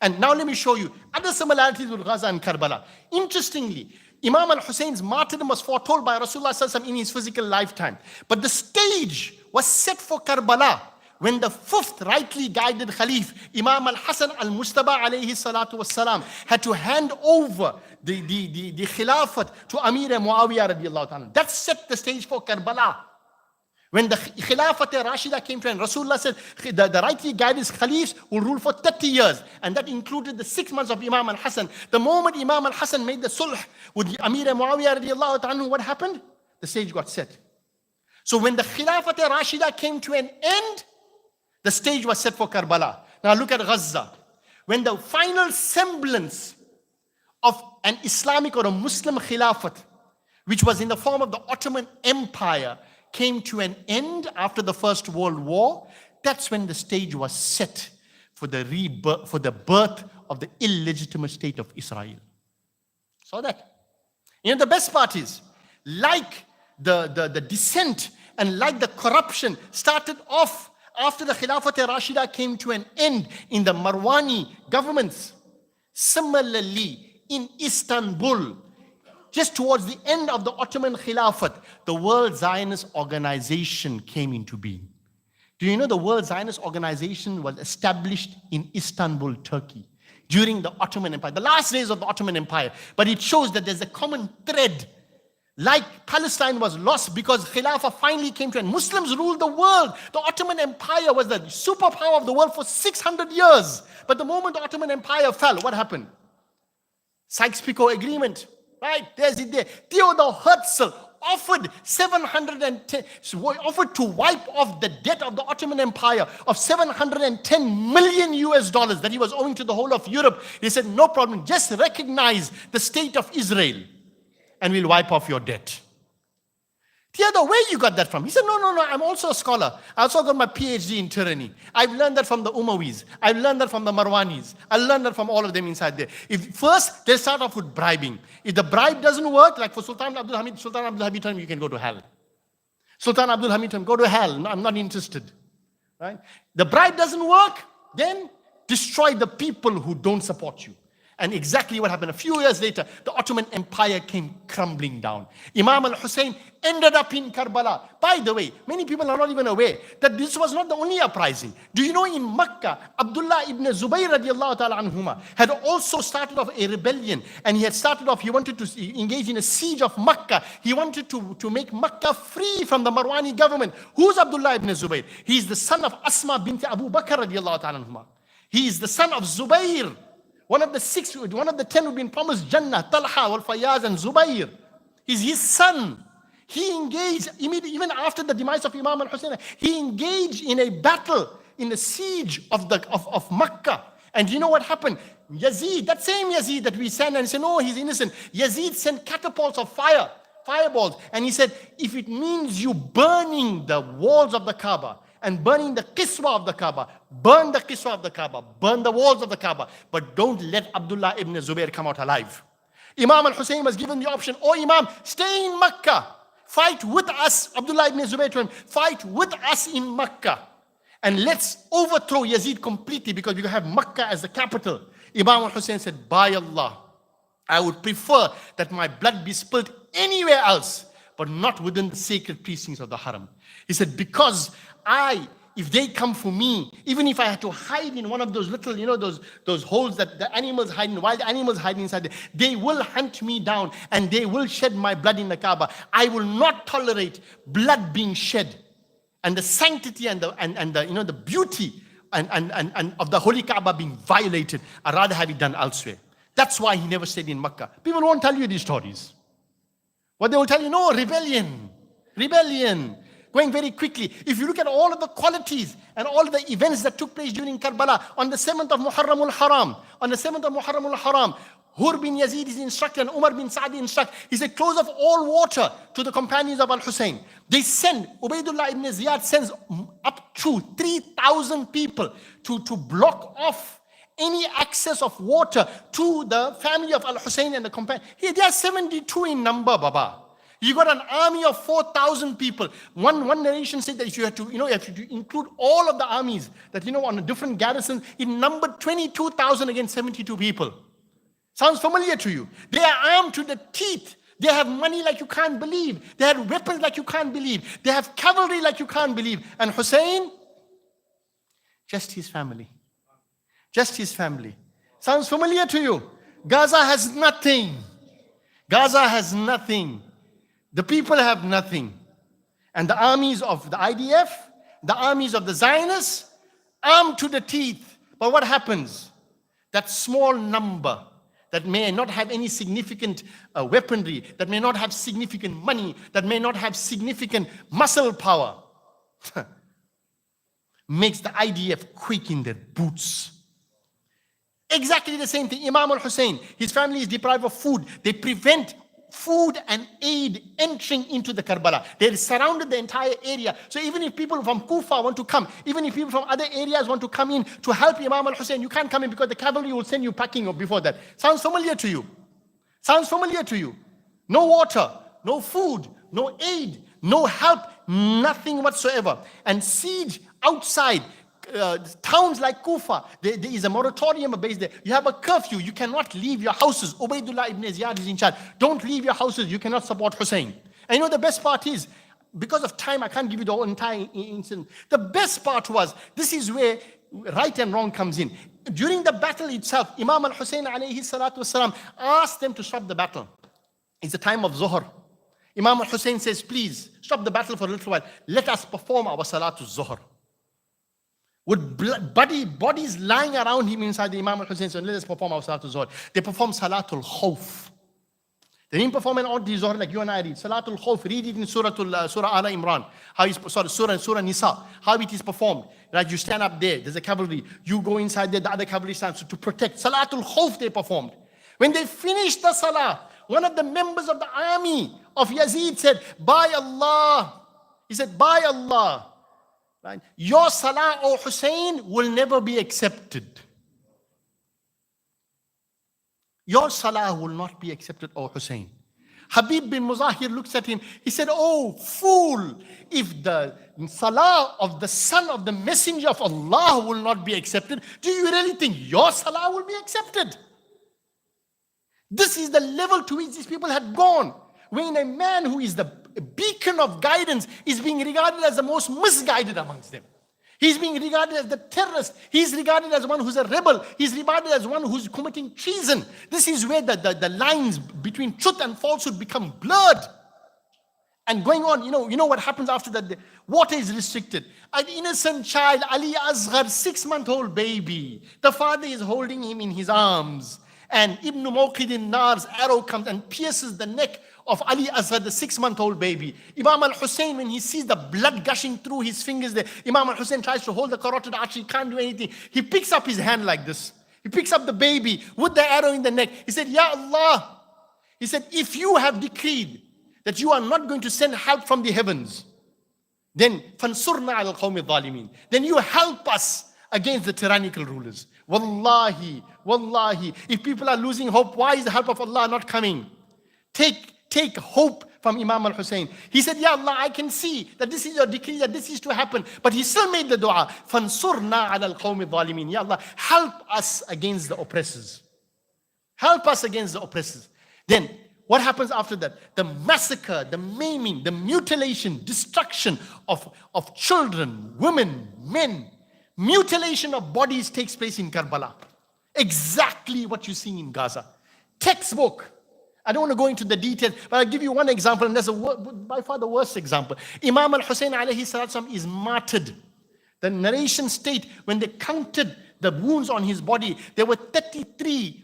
And now let me show you other similarities with Gaza and Karbala. Interestingly, Imam al-Hussein's martyrdom was foretold by Rasulullah Sallallahu Alaihi Wasallam in his physical lifetime. But the stage was set for Karbala when the fifth rightly guided Khalif, Imam al-Hasan al-Mustaba alayhi salatu wassalam, had to hand over the Khilafat to Amir Muawiyah radiallahu ta'ala. That set the stage for Karbala. When the Khilafat Rashida came to end, Rasulullah said the rightly guided Khalifs will rule for 30 years. And that included the 6 months of Imam al-Hasan. The moment Imam al-Hasan made the sulh with Amir Muawiyah radiallahu ta'ala, what happened? The stage got set. So when the Khilafat Rashida came to an end, the stage was set for Karbala. Now look at Gaza. When the final semblance of an Islamic or a Muslim Khilafat, which was in the form of the Ottoman Empire, came to an end after the First World War, that's when the stage was set for the birth of the illegitimate state of Israel. Saw that? You know, the best part is, like the dissent and like the corruption started off after the Khilafat Rashida came to an end in the Marwani governments. Similarly, in Istanbul, just towards the end of the Ottoman Khilafat, the World Zionist Organization came into being. Do you know the World Zionist Organization was established in Istanbul, Turkey, during the Ottoman Empire, the last days of the Ottoman Empire? But it shows that there's a common thread. Like Palestine was lost because Khilafah finally came to end. Muslims ruled the world. The Ottoman Empire was the superpower of the world for 600 years. But the moment the Ottoman Empire fell, what happened? Sykes-Picot Agreement. Right, there's it there. Theodor Herzl offered offered to wipe off the debt of the Ottoman Empire of $710 million that he was owing to the whole of Europe. He said, no problem, just recognize the state of Israel and we'll wipe off your debt. Theodor, where you got that from? He said, no, I'm also a scholar. I also got my PhD in tyranny. I've learned that from the Umayyads. I've learned that from the Marwanis. I learned that from all of them inside there. First, they start off with bribing. If the bribe doesn't work, like for Sultan Abdul Hamid told him, you can go to hell. Sultan Abdul Hamid told him, go to hell. No, I'm not interested. Right? The bribe doesn't work, then destroy the people who don't support you. And exactly what happened. A few years later, the Ottoman Empire came crumbling down. Imam al-Hussein ended up in Karbala. By the way, many people are not even aware that this was not the only uprising. Do you know in Makkah, Abdullah ibn Zubayr radiallahu ta'ala anhuma had also started off a rebellion. And he wanted to engage in a siege of Makkah. He wanted to make Makkah free from the Marwani government. Who's Abdullah ibn Zubayr? He's the son of Asma bint Abu Bakr radiallahu ta'ala anhuma. He is the son of Zubayr. One of the 10 who've been promised Jannah, Talha, Wal-Fayyaz and Zubayr. He's his son. He engaged, even after the demise of Imam al-Hussein, he engaged in a battle, in a siege of Makkah. And you know what happened? Yazid, that same Yazid that we sent and said, no, he's innocent. Yazid sent catapults of fireballs. And he said, if it means you burning the walls of the Kaaba, and burning the Qiswa of the Kaaba, burn the Qiswa of the Kaaba, burn the walls of the Kaaba, but don't let Abdullah ibn Zubayr come out alive. Imam al-Hussein was given the option, oh Imam, stay in Makkah, fight with us. Abdullah ibn Zubayr told him, fight with us in Makkah, and let's overthrow Yazid completely because we have Makkah as the capital. Imam al-Hussein said, by Allah, I would prefer that my blood be spilled anywhere else, but not within the sacred precincts of the Haram. He said, because I if they come for me, even if I had to hide in one of those little, those holes that the animals hide in, wild animals hide inside, they will hunt me down and they will shed my blood in the Kaaba. I will not tolerate blood being shed. And the sanctity and the beauty and of the Holy Kaaba being violated, I'd rather have it done elsewhere. That's why he never stayed in Makkah. People won't tell you these stories. What they will tell you, no, rebellion. Going very quickly. If you look at all of the qualities and all of the events that took place during Karbala, on the 7th of Muharram al-Haram, Hur bin Yazid is instructed and Umar bin Sa'd instructed. He said, close off all water to the companions of Al-Hussein. They send, Ubaidullah ibn Ziyad sends up to 3,000 people to block off any access of water to the family of Al-Hussein and the companions. Here, they are 72 in number, Baba. You got an army of 4,000 people. One narration said that if you have to, you have to include all of the armies that, on a different garrison, it numbered 22,000 against 72 people. Sounds familiar to you? They are armed to the teeth. They have money like you can't believe. They have weapons like you can't believe. They have cavalry like you can't believe. And Hussein, just his family. Just his family. Sounds familiar to you? Gaza has nothing. Gaza has nothing. The people have nothing. And the armies of the IDF, the armies of the Zionists, armed to the teeth. But what happens? That small number that may not have any significant weaponry, that may not have significant money, that may not have significant muscle power, makes the IDF quake in their boots. Exactly the same thing. Imam al-Hussein, his family is deprived of food. They prevent food and aid entering into the Karbala. They surrounded the entire area. So even if people from Kufa want to come, even if people from other areas want to come in to help Imam al-Hussein, you can't come in because the cavalry will send you packing before that. Sounds familiar to you? Sounds familiar to you? No water, no food, no aid, no help, nothing whatsoever. And siege outside. Towns like Kufa, there is a moratorium based there. You have a curfew. You cannot leave your houses. Ubaidullah ibn Ziyad is in charge. Don't leave your houses. You cannot support Hussein. And the best part is, because of time, I can't give you the whole entire incident. The best part was, this is where right and wrong comes in. During the battle itself, Imam al-Hussein alayhi salatu wasalam asked them to stop the battle. It's the time of Zuhr. Imam al-Hussein says, please, stop the battle for a little while. Let us perform our Salatul Zuhr. With bodies lying around him inside, the Imam al-Hussein said, let us perform our Salatul Zuhr. They perform Salatul Khawf. They didn't perform an ordinary Zuhr like you and I read. Salatul Khawf, read it in Surah Al Imran. Surah Nisa. How it is performed. Right, you stand up there, there's a cavalry. You go inside there, the other cavalry stands to protect. Salatul Khawf they performed. When they finished the Salah, one of the members of the army of Yazid said, by Allah. He said, by Allah. Right? Your salah, O Hussein, will never be accepted. Your salah will not be accepted, O Hussein. Habib bin Muzahir looks at him. He said, oh, fool, if the salah of the son of the messenger of Allah will not be accepted, do you really think your salah will be accepted? This is the level to which these people had gone. When a man who is the beacon of guidance is being regarded as the most misguided amongst them. He's being regarded as the terrorist. He's regarded as one who's a rebel. He's regarded as one who's committing treason. This is where the lines between truth and falsehood become blurred. And going on, you know what happens after that? Water is restricted. An innocent child, Ali Asghar, 6-month-old baby. The father is holding him in his arms. And Ibn Mawqid Nar's arrow comes and pierces the neck of Ali Asghar, the 6-month-old baby. Imam al-Hussein, when he sees the blood gushing through his fingers there, Imam al-Hussein tries to hold the carotid artery, he can't do anything. He picks up his hand like this. He picks up the baby with the arrow in the neck. He said, Ya Allah. He said, if you have decreed that you are not going to send help from the heavens, then فَانْصُرْنَا عَلَى الْقَوْمِ الظَّالِمِينَ, then you help us against the tyrannical rulers. Wallahi, if people are losing hope, why is the help of Allah not coming? Take hope from Imam al-Hussein. He said, Ya Allah, I can see that this is your decree, that this is to happen. But he still made the dua. فَانْصُرْنَا عَلَى الْقَوْمِ الظَّالِمِينَ. Ya Allah, help us against the oppressors. Help us against the oppressors. Then, What happens after that? The massacre, the maiming, the mutilation, destruction of children, women, men. Mutilation of bodies takes place in Karbala. Exactly what you see in Gaza. Textbook. I don't want to go into the details, but I'll give you one example, and that's by far the worst example. Imam al-Hussein alayhi salatu is martyred. The narration state when they counted the wounds on his body, there were 33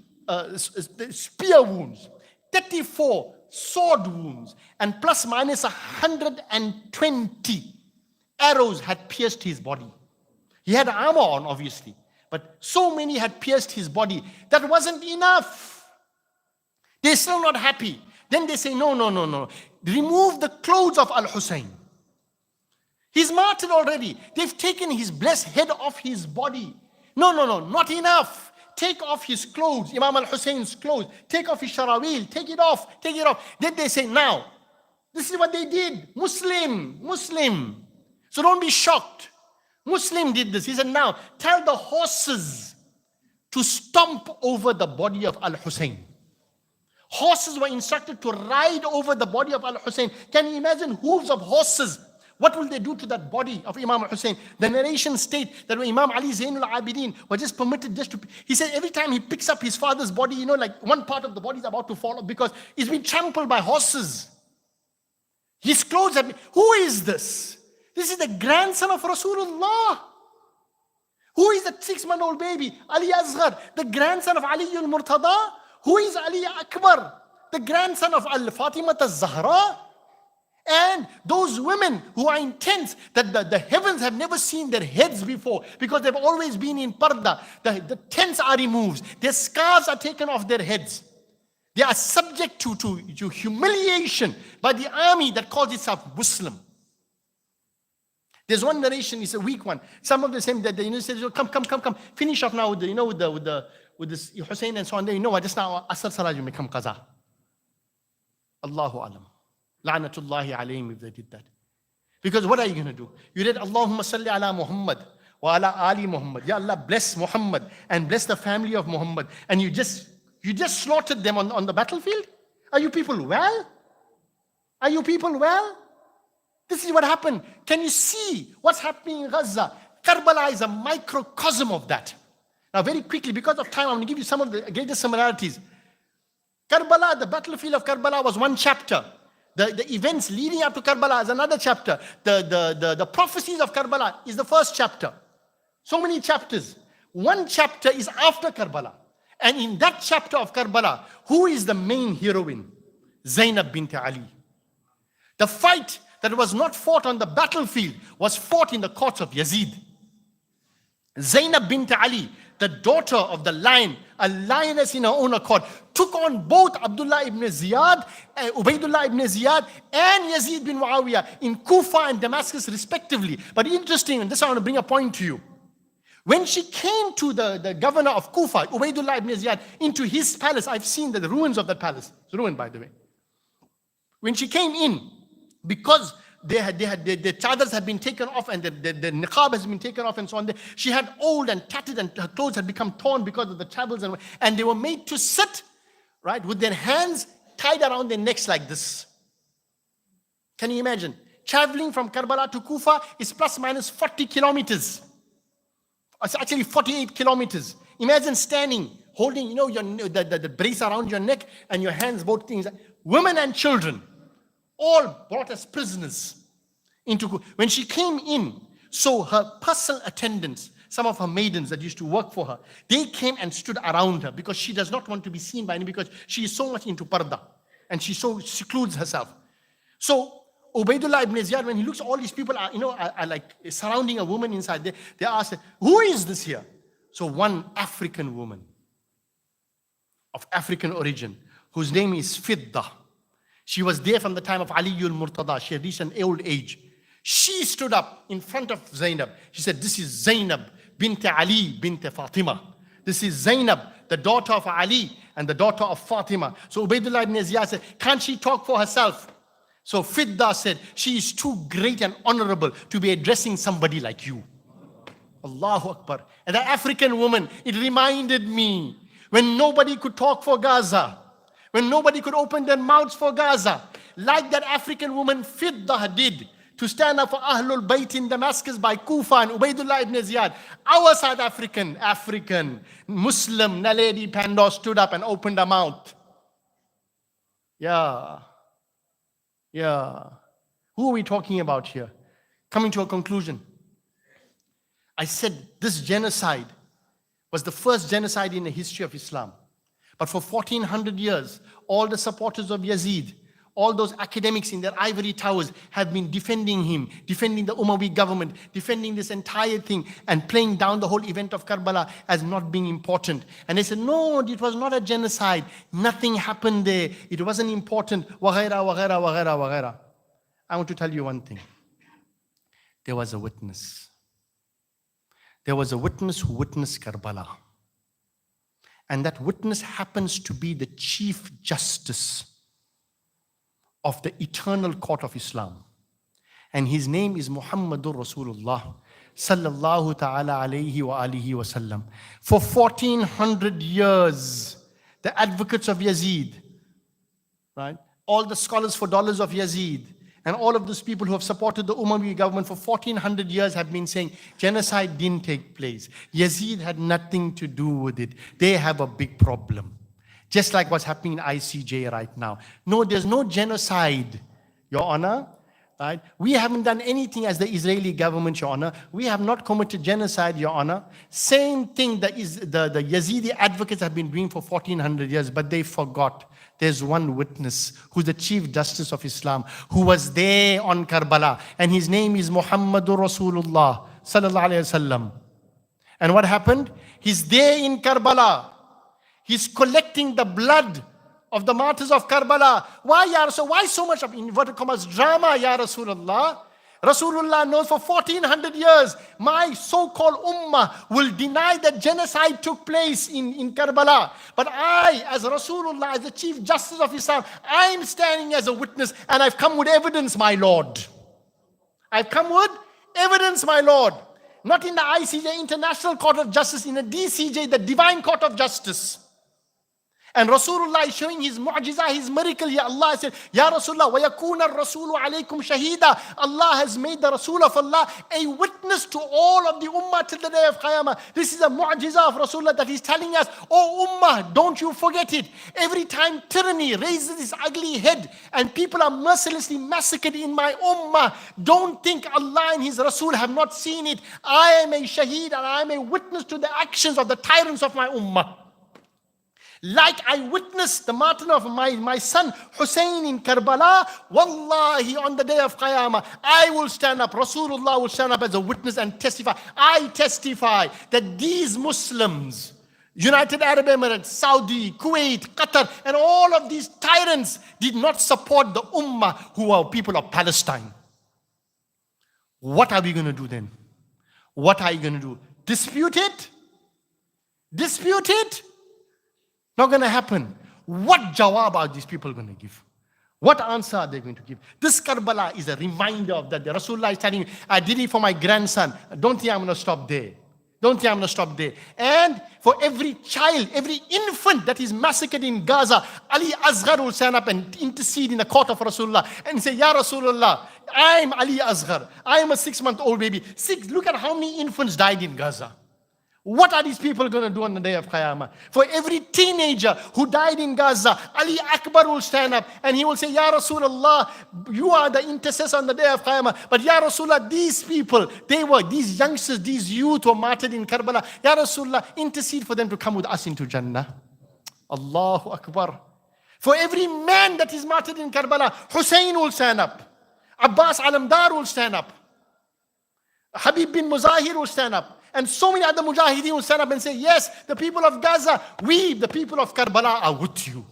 spear wounds, 34 sword wounds, and plus minus 120 arrows had pierced his body. He had armor on, obviously, but so many had pierced his body. That wasn't enough. They're still not happy. Then they say, no. Remove the clothes of Al-Hussein. He's martyred already. They've taken his blessed head off his body. No, not enough. Take off his clothes, Imam al-Hussein's clothes. Take off his sharawil. Take it off. Then they say, now, this is what they did. Muslim. So don't be shocked. Muslim did this. He said, now, tell the horses to stomp over the body of Al-Hussein. Horses were instructed to ride over the body of Al-Hussein. Can you imagine hooves of horses? What will they do to that body of Imam al-Hussein? The narration state that when Imam Ali Zainul Abidin was just permitted he said every time he picks up his father's body, like one part of the body is about to fall off because he's been trampled by horses. His clothes have been, who is this? This is the grandson of Rasulullah. Who is the 6-month-old baby? Ali Asghar, the grandson of Ali al-Murtada. Who is Ali Akbar? The grandson of Al-Fatimah al-Zahra. And those women who are in tents that the heavens have never seen their heads before because they've always been in parda. The tents are removed. Their scarves are taken off their heads. They are subject to humiliation by the army that calls itself Muslim. There's one narration, it's a weak one. Some of the same that the says, come, finish off now with this Hussein and so on. What? Just now Asr Salah you become qaza. Allahu alam. La'natullahi alayhim if they did that. Because what are you going to do? You read Allahumma salli ala Muhammad wa ala ali Muhammad. Ya Allah, bless Muhammad and bless the family of Muhammad. And you just slaughtered them on the battlefield? Are you people well? This is what happened. Can you see what's happening in Gaza? Karbala is a microcosm of that. Now very quickly, because of time, I'm going to give you some of the greatest similarities. Karbala, the battlefield of Karbala was one chapter. The events leading up to Karbala is another chapter. The prophecies of Karbala is the first chapter. So many chapters. One chapter is after Karbala. And in that chapter of Karbala, who is the main heroine? Zaynab bint Ali. The fight that was not fought on the battlefield was fought in the courts of Yazid. Zaynab bint Ali, the daughter of the lion, a lioness in her own accord, took on both Ubaydullah ibn Ziyad and Yazid bin Muawiyah in Kufa and Damascus respectively. But interesting, and this I want to bring a point to you. When she came to the governor of Kufa, Ubaydullah ibn Ziyad, into his palace, I've seen the ruins of that palace. It's ruined, by the way. When she came in, because their chadars had been taken off and the niqab has been taken off and so on. She had old and tattered and her clothes had become torn because of the travels and they were made to sit, right, with their hands tied around their necks like this. Can you imagine? Traveling from Karbala to Kufa is plus minus 40 kilometers. It's actually 48 kilometers. Imagine standing, holding, the brace around your neck and your hands, both things. Women and children, all brought as prisoners into. When she came in, so her personal attendants, some of her maidens that used to work for her, they came and stood around her because she does not want to be seen by anyone because she is so much into parda and she so secludes herself. So Ubaydullah ibn Ziyad, when he looks, all these people are like surrounding a woman inside. They ask, who is this here? So one African woman of African origin, whose name is Fidda. She was there from the time of Ali al-Murtada. She had reached an old age. She stood up in front of Zaynab. She said, this is Zaynab bint Ali bint Fatima. This is Zaynab, the daughter of Ali and the daughter of Fatima. So Ubaydullah ibn Ziyad said, can't she talk for herself? So Fidda said, she is too great and honorable to be addressing somebody like you. Allahu Akbar. And the African woman, it reminded me when nobody could talk for Gaza, when nobody could open their mouths for Gaza, like that African woman Fiddah did to stand up for Ahlul Bayt in Damascus by Kufa and Ubaidullah ibn Ziyad. Our South African Muslim Naledi Pandor stood up and opened her mouth. Yeah. Who are we talking about here? Coming to a conclusion. I said this genocide was the first genocide in the history of Islam. But for 1400 years, all the supporters of Yazid, all those academics in their ivory towers have been defending him, defending the Umayyad government, defending this entire thing and playing down the whole event of Karbala as not being important. And they said, no, it was not a genocide. Nothing happened there. It wasn't important. Waghaira. I want to tell you one thing. There was a witness. There was a witness who witnessed Karbala. And that witness happens to be the Chief Justice of the Eternal Court of Islam. And his name is Muhammadur Rasulullah sallallahu ta'ala alayhi wa alihi wa sallam. For 1400 years, the advocates of Yazid, right? All the scholars for dollars of Yazid, and all of those people who have supported the Umayyad government for 1400 years have been saying genocide didn't take place. Yazid had nothing to do with it. They have a big problem. Just like what's happening in ICJ right now. No, there's no genocide, Your Honor. Right? We haven't done anything as the Israeli government, Your Honor. We have not committed genocide, Your Honor. Same thing that is the Yazidi advocates have been doing for 1400 years, but they forgot. There's one witness who's the Chief Justice of Islam who was there on Karbala, and his name is Muhammadur Rasulullah sallallahu alaihi wasallam. And what happened? He's there in Karbala. He's collecting the blood of the martyrs of Karbala. Why, Ya Rasul? Why so much of inverted commas drama, Ya Rasulullah? Rasulullah knows for 1400 years, my so-called ummah will deny that genocide took place in Karbala. But I, as Rasulullah, as the Chief Justice of Islam, I'm standing as a witness and I've come with evidence, my Lord. I've come with evidence, my Lord. Not in the ICJ, International Court of Justice, in the DCJ, the Divine Court of Justice. And Rasulullah is showing his mu'jiza, his miracle here. Allah said, Ya Rasulullah, وَيَكُونَ الرَّسُولُ عَلَيْكُمْ شَهِيدًا. Allah has made the Rasul of Allah a witness to all of the ummah till the day of Qiyamah. This is a mu'jiza of Rasulullah that he's telling us, oh ummah, don't you forget it. Every time tyranny raises its ugly head and people are mercilessly massacred in my ummah, don't think Allah and his Rasul have not seen it. I am a shaheed and I am a witness to the actions of the tyrants of my ummah. Like I witnessed the martyrdom of my son Hussein in Karbala, wallahi, on the day of Qiyamah, I will stand up, Rasulullah will stand up as a witness and testify. I testify that these Muslims, United Arab Emirates, Saudi, Kuwait, Qatar, and all of these tyrants did not support the ummah who are people of Palestine. What are we going to do then? What are you going to do? Dispute it? Dispute it? Not going to happen. What jawab are these people going to give? What answer are they going to give? This Karbala is a reminder of that. The Rasulullah is telling me, I did it for my grandson. Don't think I'm going to stop there. Don't think I'm going to stop there. And for every child, every infant that is massacred in Gaza, Ali Asghar will stand up and intercede in the court of Rasulullah and say, Ya Rasulullah, I'm Ali Asghar. I am a 6-month-old baby. Look at how many infants died in Gaza. What are these people going to do on the day of Qiyamah? For every teenager who died in Gaza, Ali Akbar will stand up and he will say, Ya Rasulullah, you are the intercessor on the day of Qiyamah. But Ya Rasulullah, these people, these youngsters, these youth were martyred in Karbala. Ya Rasulullah, intercede for them to come with us into Jannah. Allahu Akbar. For every man that is martyred in Karbala, Hussein will stand up. Abbas Alamdar will stand up. Habib bin Muzahir will stand up. And so many other mujahideen will stand up and say, yes, the people of Gaza, we, the people of Karbala, are with you.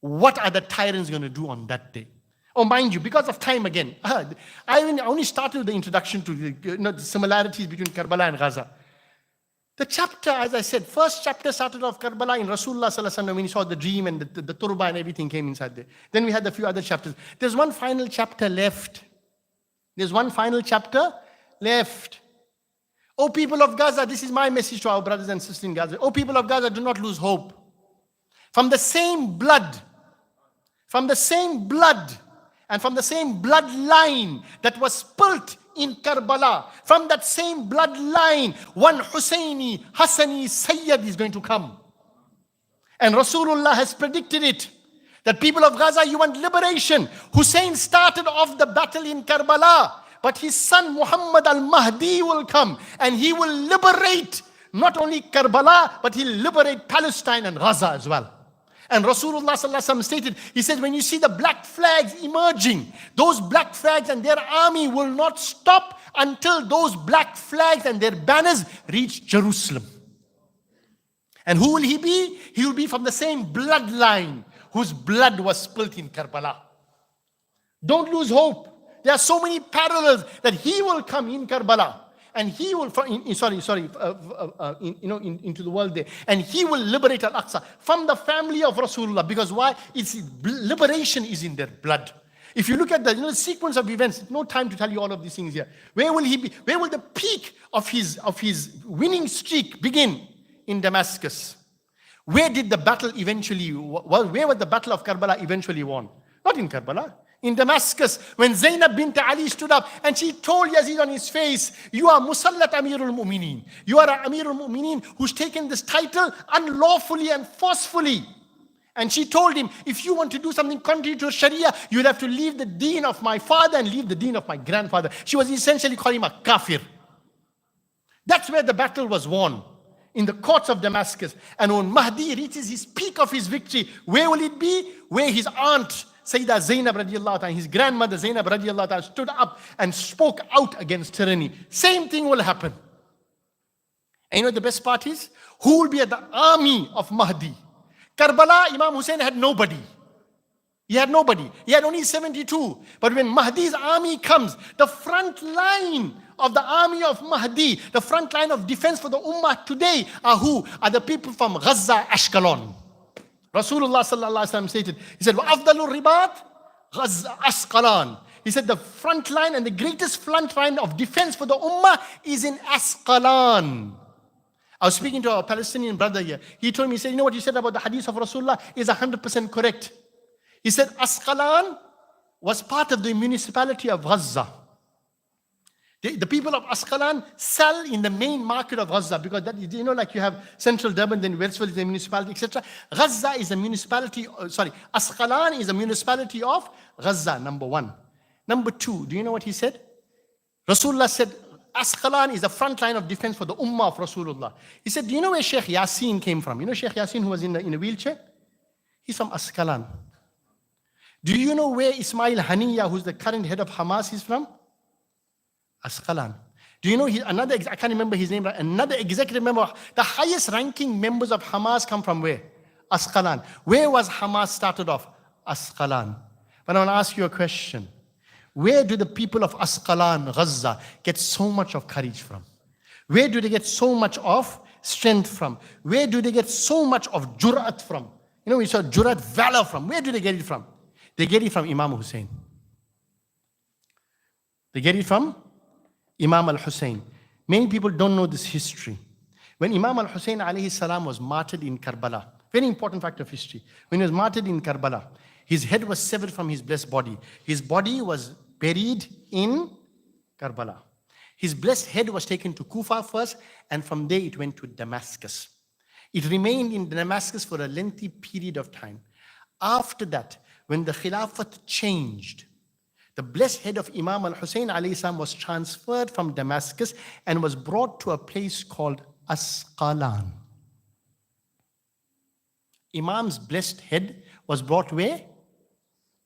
What are the tyrants going to do on that day? Oh, mind you, because of time again, I only started with the introduction to the similarities between Karbala and Gaza. The chapter, as I said, first chapter started off Karbala in Rasulullah sallallahu alaihi wasallam when he saw the dream and the turba and everything came inside there. Then we had a few other chapters. There's one final chapter left. There's one final chapter left. Oh, people of Gaza, this is my message to our brothers and sisters in Gaza. Oh, people of Gaza, do not lose hope. from the same blood, from the same blood, and from the same bloodline that was spilt in Karbala, from that same bloodline, one Husseini, Hassani Sayyid is going to come. And Rasulullah has predicted it. That people of Gaza, you want liberation. Hussein started off the battle in Karbala, but his son Muhammad al-Mahdi will come and he will liberate not only Karbala, but he'll liberate Palestine and Gaza as well. And Rasulullah sallallahu alaihi wasallam stated, he said, when you see the black flags emerging, those black flags and their army will not stop until those black flags and their banners reach Jerusalem. And who will he be? He will be from the same bloodline whose blood was spilt in Karbala. Don't lose hope. There are so many parallels that he will come in Karbala. And he will, into the world there. And he will liberate Al-Aqsa from the family of Rasulullah. Because why? It's liberation is in their blood. If you look at the sequence of events, no time to tell you all of these things here. Where will he be? Where will the peak of his winning streak begin? In Damascus. Where did the battle eventually, where was the battle of Karbala eventually won? Not in Karbala. In Damascus, when Zaynab bint Ali stood up and she told Yazid on his face, you are Musallat Amirul Mu'mineen. You are Amirul Mu'mineen who's taken this title unlawfully and forcefully. And she told him, if you want to do something contrary to Sharia, you'll have to leave the deen of my father and leave the deen of my grandfather. She was essentially calling him a kafir. That's where the battle was won. In the courts of Damascus. And when Mahdi reaches his peak of his victory, where will it be? Where his aunt, Sayyidah Zaynab radiallahu ta'ala, his grandmother Zaynab radiallahu ta'ala stood up and spoke out against tyranny. Same thing will happen. And you know what the best part is? Who will be at the army of Mahdi? Karbala, Imam Hussein had nobody. He had nobody. He had only 72. But when Mahdi's army comes, the front line of the army of Mahdi, the front line of defense for the Ummah today are who? Are the people from Gaza, Ashkelon. Rasulullah sallallahu alaihi wasallam stated, he said, وَأَفْضَلُ الرِّبَاطِ Gaza, Askelon. He said the front line and the greatest front line of defense for the Ummah is in Askelon. I was speaking to our Palestinian brother here. He told me, he said, you know what you said about the hadith of Rasulullah is 100% correct. He said Askelon was part of the municipality of Gaza. The people of Askelon sell in the main market of Gaza because that, like you have Central Durban, then Westfield is a municipality, etc. Gaza is a municipality, Askelon is a municipality of Gaza, number one. Number two, do you know what he said? Rasulullah said, Askelon is the front line of defense for the Ummah of Rasulullah. He said, do you know where Sheikh Yasin came from? You know Sheikh Yasin who was in a wheelchair? He's from Askelon. Do you know where Ismail Haniyeh, who's the current head of Hamas, is from? Askelon. Do you know I can't remember his name, right? Another executive member, the highest ranking members of Hamas come from where? Askelon. Where was Hamas started off? Askelon. But I want to ask you a question. Where do the people of Askelon, Gaza, get so much of courage from? Where do they get so much of strength from? Where do they get so much of jurat from? We saw jurat, valor from. Where do they get it from? They get it from Imam Hussein. They get it from Imam al-Hussein. Many people don't know this history. When Imam al-Hussein alayhi salam was martyred in Karbala, very important fact of history. When he was martyred in Karbala, his head was severed from his blessed body. His body was buried in Karbala. His blessed head was taken to Kufa first, and from there it went to Damascus. It remained in Damascus for a lengthy period of time. After that, when the Khilafat changed, the blessed head of Imam al-Hussein alayhi salam was transferred from Damascus and was brought to a place called Askelon. Imam's blessed head was brought where?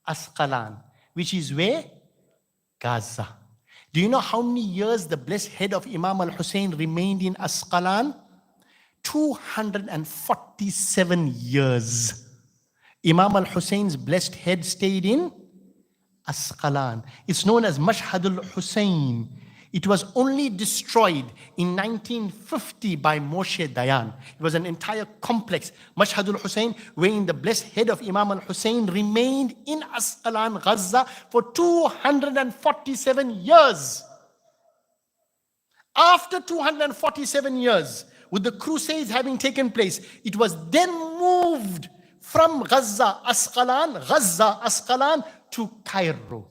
Askelon, which is where? Gaza. Do you know how many years the blessed head of Imam al-Hussein remained in Askelon? 247 years. Imam al-Hussein's blessed head stayed in Askelon. It's known as Mashhadul Hussein. It was only destroyed in 1950 by Moshe Dayan. It was an entire complex, Mashhadul Hussein, wherein the blessed head of Imam al-Hussein remained in Askelon, Gaza, for 247 years. After 247 years, with the Crusades having taken place, it was then moved from Gaza, Askelon to Cairo,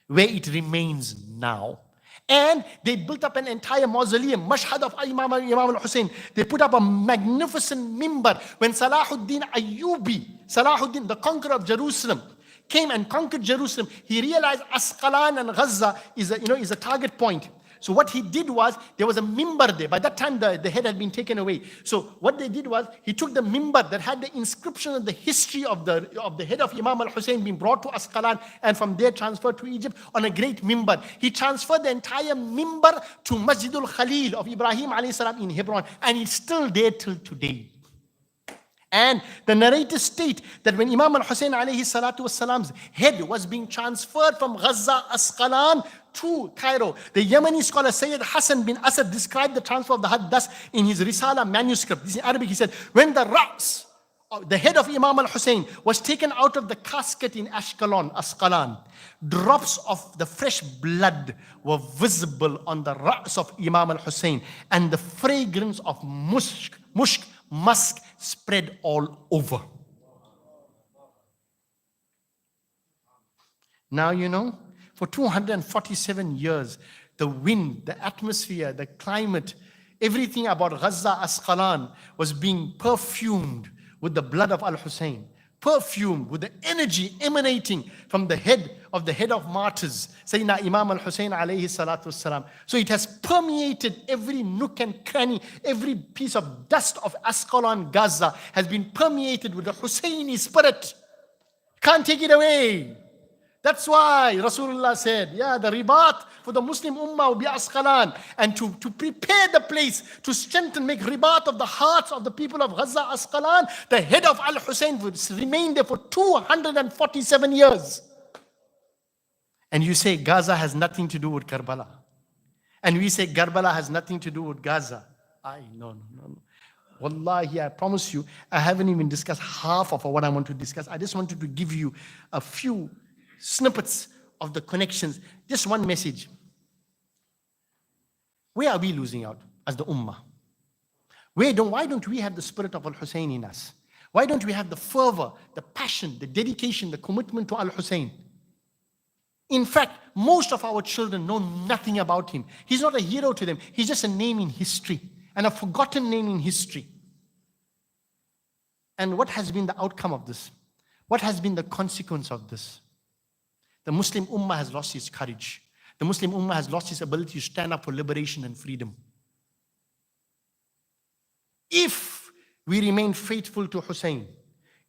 where it remains now. And they built up an entire mausoleum, Mashhad of Imam al-Hussein. They put up a magnificent mimbar. When Salahuddin Ayyubi, Salahuddin, the conqueror of Jerusalem, came and conquered Jerusalem, he realized Askelon and Gaza is a target point. So what he did was, there was a mimbar there. By that time, the head had been taken away. So what they did was, he took the mimbar that had the inscription and the history of the head of Imam al-Hussein being brought to Askelon, and from there transferred to Egypt on a great mimbar. He transferred the entire mimbar to Masjidul Khalil of Ibrahim alayhi salam in Hebron, and it's still there till today. And the narrators state that when Imam al-Hussein alayhi salatu wasalam's head was being transferred from Gaza, Askelon to Cairo, the Yemeni scholar Sayyid Hassan bin Asad described the transfer of the head thus in his Risala manuscript. This is in Arabic. He said, when the Ra's, the head of Imam al-Hussein, was taken out of the casket in Askelon, drops of the fresh blood were visible on the Ra's of Imam al-Hussein, and the fragrance of musk spread all over. Now you know, for 247 years, the wind, the atmosphere, the climate, everything about Gaza, Askelon was being perfumed with the blood of Al-Hussein, perfumed with the energy emanating from the head of martyrs, Sayyidina Imam al-Hussein alayhi salatu wasalam. So it has permeated every nook and cranny, every piece of dust of Askelon, Gaza has been permeated with the Husseini spirit. Can't take it away. That's why Rasulullah said, the ribat for the Muslim ummah will be Askelon, and to prepare the place, to strengthen, make ribat of the hearts of the people of Gaza, Askelon, the head of Al-Hussein would remain there for 247 years. And you say Gaza has nothing to do with Karbala. And we say Karbala has nothing to do with Gaza. No. Wallahi, I promise you, I haven't even discussed half of what I want to discuss. I just wanted to give you a few snippets of the connections. Just one message. Where are we losing out as the ummah? Why don't we have the spirit of Al-Hussein in us? Why don't we have the fervor, the passion, the dedication, the commitment to Al-Hussein? In fact, most of our children know nothing about him. He's not a hero to them. He's just a name in history, and a forgotten name in history. And what has been the outcome of this? What has been the consequence of this? The Muslim Ummah has lost its courage. The Muslim Ummah has lost its ability to stand up for liberation and freedom. If we remain faithful to Hussein,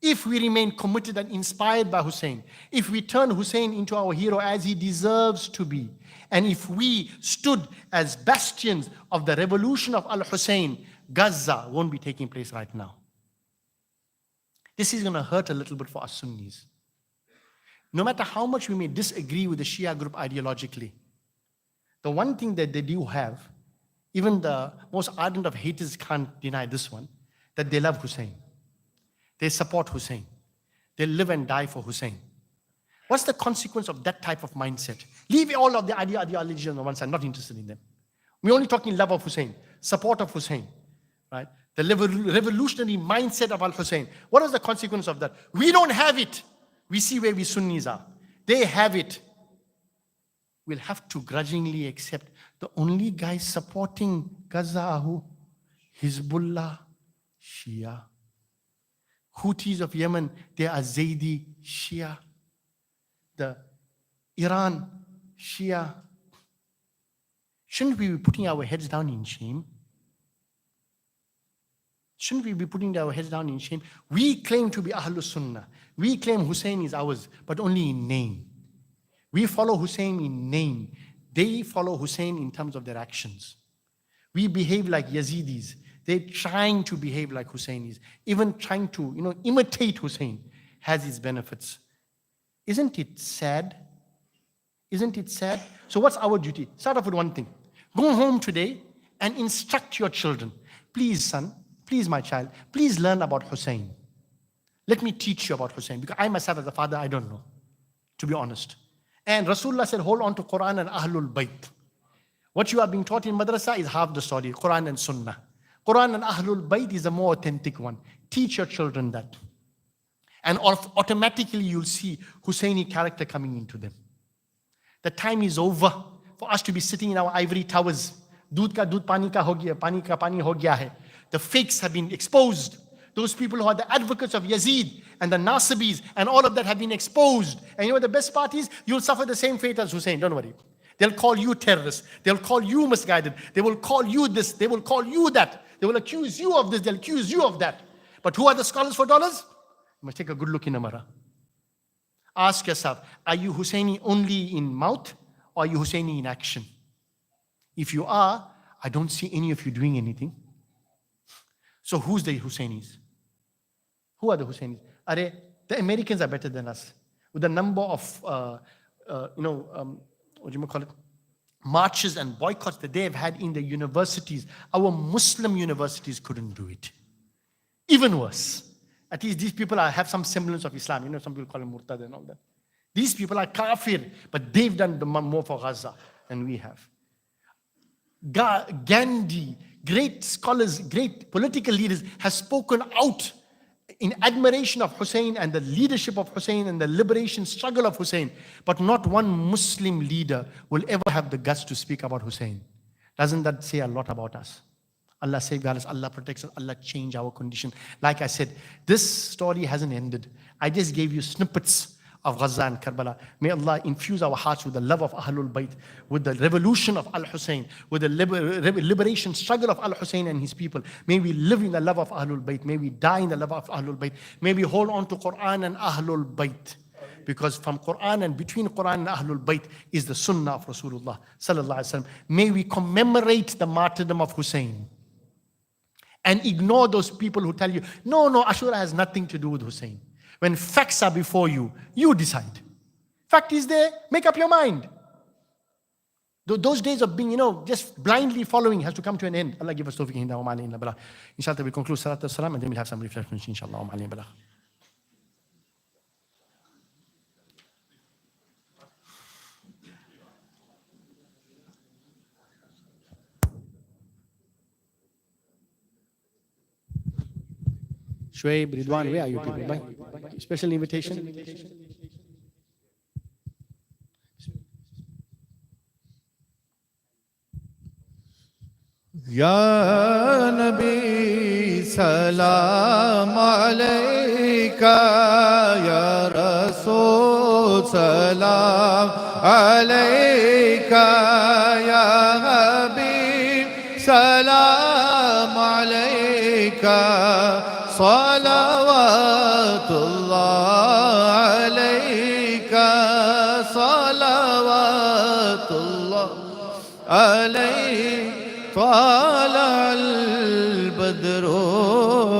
if we remain committed and inspired by Hussein, if we turn Hussein into our hero as he deserves to be, and if we stood as bastions of the revolution of Al-Hussein, Gaza won't be taking place right now. This is going to hurt a little bit for us Sunnis. No matter how much we may disagree with the Shia group ideologically, the one thing that they do have, even the most ardent of haters can't deny this one, that they love Hussein. They support Hussein. They live and die for Hussein. What's the consequence of that type of mindset? Leave all of the ideology on the one side, not interested in them. We're only talking love of Hussein, support of Hussein, right? The revolutionary mindset of Al-Hussein. What is the consequence of that? We don't have it. We see where we Sunnis are. They have it. We'll have to grudgingly accept the only guys supporting Gaza are who? Hezbollah, Shia. Houthis of Yemen, they are Zaydi, Shia. The Iran, Shia. Shouldn't we be putting our heads down in shame? Shouldn't we be putting our heads down in shame? We claim to be Ahlul Sunnah. We claim Hussein is ours, but only in name. We follow Hussein in name. They follow Hussein in terms of their actions. We behave like Yazidis. They're trying to behave like Husseinis. Even trying to, imitate Hussein has its benefits. Isn't it sad? Isn't it sad? So what's our duty? Start off with one thing. Go home today and instruct your children. Please, son, please, my child, please learn about Hussein. Let me teach you about Hussein. Because I myself as a father, I don't know, to be honest. And Rasulullah said, hold on to Quran and Ahlul Bayt. What you are being taught in madrasa is half the story, Quran and Sunnah. Quran and Ahlul Bayt is the more authentic one. Teach your children that. And automatically you'll see Husseini character coming into them. The time is over for us to be sitting in our ivory towers. Doodh ka doodh, pani ka ho gaya, pani ka pani ho gaya hai. The fakes have been exposed. Those people who are the advocates of Yazid and the Nasibis and all of that have been exposed. And you know what the best part is? You'll suffer the same fate as Hussein, don't worry. They'll call you terrorists. They'll call you misguided. They will call you this. They will call you that. They will accuse you of this. They'll accuse you of that. But who are the scholars for dollars? You must take a good look in the mirror. Ask yourself, are you Husseini only in mouth or are you Husseini in action? If you are, I don't see any of you doing anything. So who's the Husseinis? Who are the Husseinis? The Americans are better than us. With the number of, what do you call it? Marches and boycotts that they have had in the universities, our Muslim universities couldn't do it. Even worse. At least these people have some semblance of Islam. You know, some people call them murtad and all that. These people are kafir, but they've done more for Gaza than we have. Gandhi, great scholars, great political leaders, has spoken out in admiration of Hussein and the leadership of Hussein and the liberation struggle of Hussein. But not one Muslim leader will ever have the guts to speak about Hussein. Doesn't that say a lot about us? Allah safeguards us, Allah protects us, Allah change our condition. Like I said, this story hasn't ended. I just gave you snippets of Gaza and Karbala. May Allah infuse our hearts with the love of Ahlul Bayt, with the revolution of Al-Hussein, with the liberation struggle of Al-Hussein and his people. May we live in the love of Ahlul Bayt. May we die in the love of Ahlul Bayt. May we hold on to Quran and Ahlul Bayt. Because from Quran and between Quran and Ahlul Bayt is the Sunnah of Rasulullah sallallahu alaihi wasallam. May we commemorate the martyrdom of Hussein and ignore those people who tell you, no, Ashura has nothing to do with Hussein. When facts are before you, you decide. Fact is there, make up your mind. Those days of being, just blindly following has to come to an end. Allah give us tawfiq inna wa ma'alayna balagh. Inshallah, we conclude Salat al-Salam and then we'll have some reflections, inshallah, wa ma'alayna balagh. Shoaib, Ridwan, where are you people? Bye. Special invitation. Ya Nabi salam alayka, Ya Rasul salam alayka, Ya Habib salam alayka. صلوات الله عليك صلوات الله عليك طلع البدر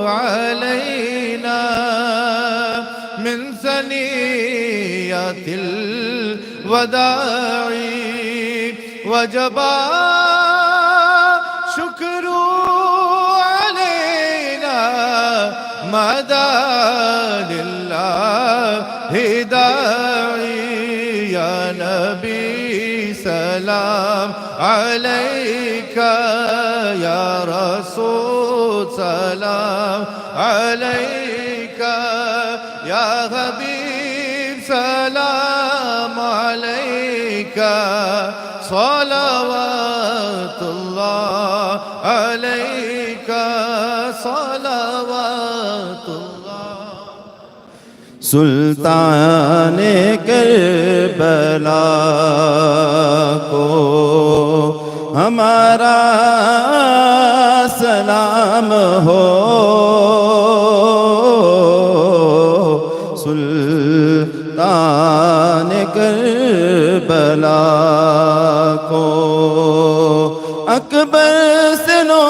علينا من ثنيات الوداع وجب شكر مدى لله داعي يا نبي سلام عليك يا رسول سلام عليك يا حبيب سلام عليك صلوات الله عليك صلوات الله सुल्तान करबला को हमारा सलाम हो सुल्तान करबला को अकबर से नो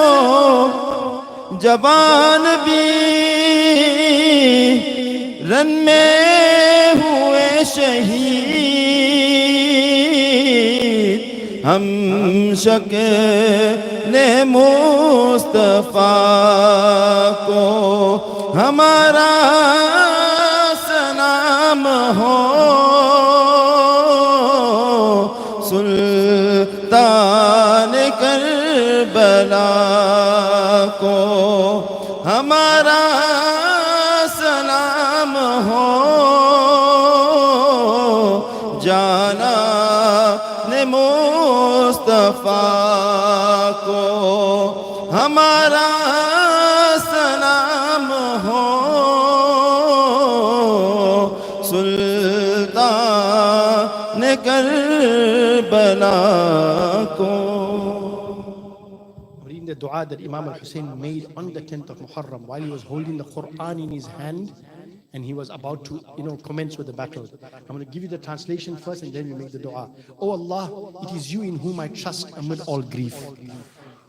जवान भी रन में हुए शहीद हम शक्ल मुस्तफा को हमारा सलाम हो सुल्तान करबला को हमारा सलाम हो ने मुस्तफा को हमारा सलाम हो सुल्तान करबला को. Reading the dua that Imam al-Hussein made on the 10th of Muharram while he was holding the Quran in his hand and he was about to, commence with the battle. I'm going to give you the translation first and then we make the dua. Oh Allah, it is you in whom I trust amid all grief.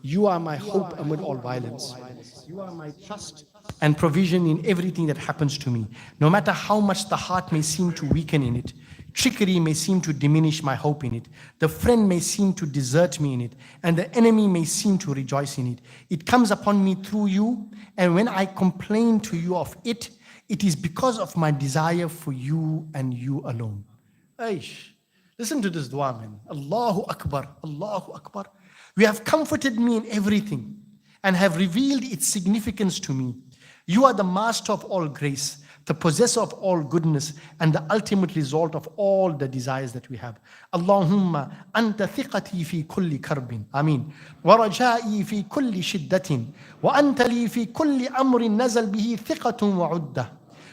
You are my hope amid all violence. You are my trust and provision in everything that happens to me. No matter how much the heart may seem to weaken in it, trickery may seem to diminish my hope in it, the friend may seem to desert me in it, and the enemy may seem to rejoice in it. It comes upon me through you, and when I complain to you of it, it is because of my desire for you and you alone. Aish. Listen to this dua, man. Allahu Akbar, Allahu Akbar. You have comforted me in everything and have revealed its significance to me. You are the master of all grace, the possessor of all goodness, and the ultimate result of all the desires that we have. Allahumma anta thiqati fi kulli karbin. Ameen. Wa raja'i fi kulli shiddatin. Wa anta li fi kulli amrin nazal bihi thiqatun wa uddah.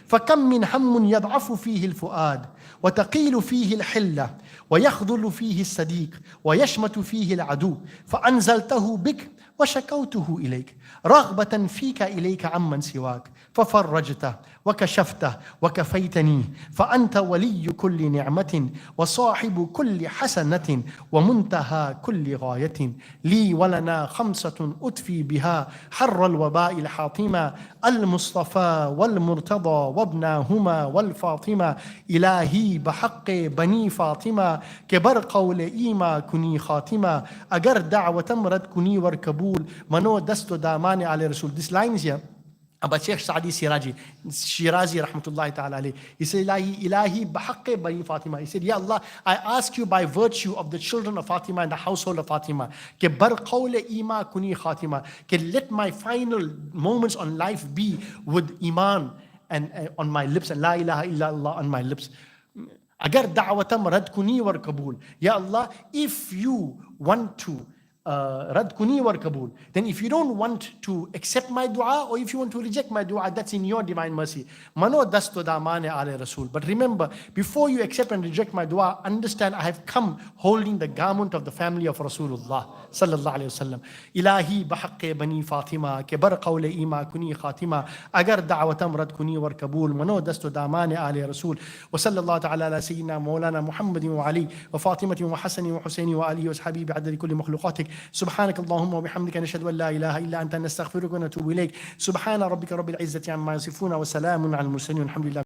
فكم من هم يضعف فيه الفؤاد وتقيل فيه الحلة ويخذل فيه الصديق ويشمت فيه العدو فأنزلته بك وشكوته إليك رغبة فيك إليك عمن سواك ففرجته وكشفته وكفيتني فأنت ولي كل نعمة وصاحب كل حسنة ومنتهى كل غاية لي ولنا خمسة أطفي بها حر الوباء الحاطمة المصطفى والمرتضى وابناهما والفاطمة إلهي بحق بني فاطمة كبر قول إيما كني خاتمة أجر دعوة مرد كني وركبول منو دست داماني على رسول. This lines here about Sheikh Saadi Shirazi rahmatullahi ta'ala alayhi. He said, Ilahi bahaqqi bani Fatima. He said, Ya Allah, I ask you by virtue of the children of Fatima and the household of Fatima, ke bar qawle ima kuni khatima, ke let my final moments on life be with iman and on my lips and la ilaha illallah on my lips. Agar da'watam rad kuni war kabul. Ya Allah, if you want to rad kuni war kabul, then if you don't want to accept my dua or if you want to reject my dua, that's in your divine mercy. Mano dasto damane ale Rasul. But remember, before you accept and reject my dua, understand I have come holding the garment of the family of Rasulullah sallallahu alayhi wasallam. Ilahi bahaqqi bani Fatima ke bar qawle ima kuni khatima agar da'watam rad kuni war kabul mano dasto damane ale Rasul. Wa sallallahu ta'ala ala sayyidina maulana Muhammadin wa Ali wa Fatimati wa Hasani wa Husaini wa alihi wa ashabihi bi'adadi kulli makhluqatik. سبحانك اللهم وبحمدك نشهد أن لا إله إلا أنت نستغفرك ونتوب إليك. سبحان ربك رب العزة عما يصفون وسلام على المرسلين والحمد لله.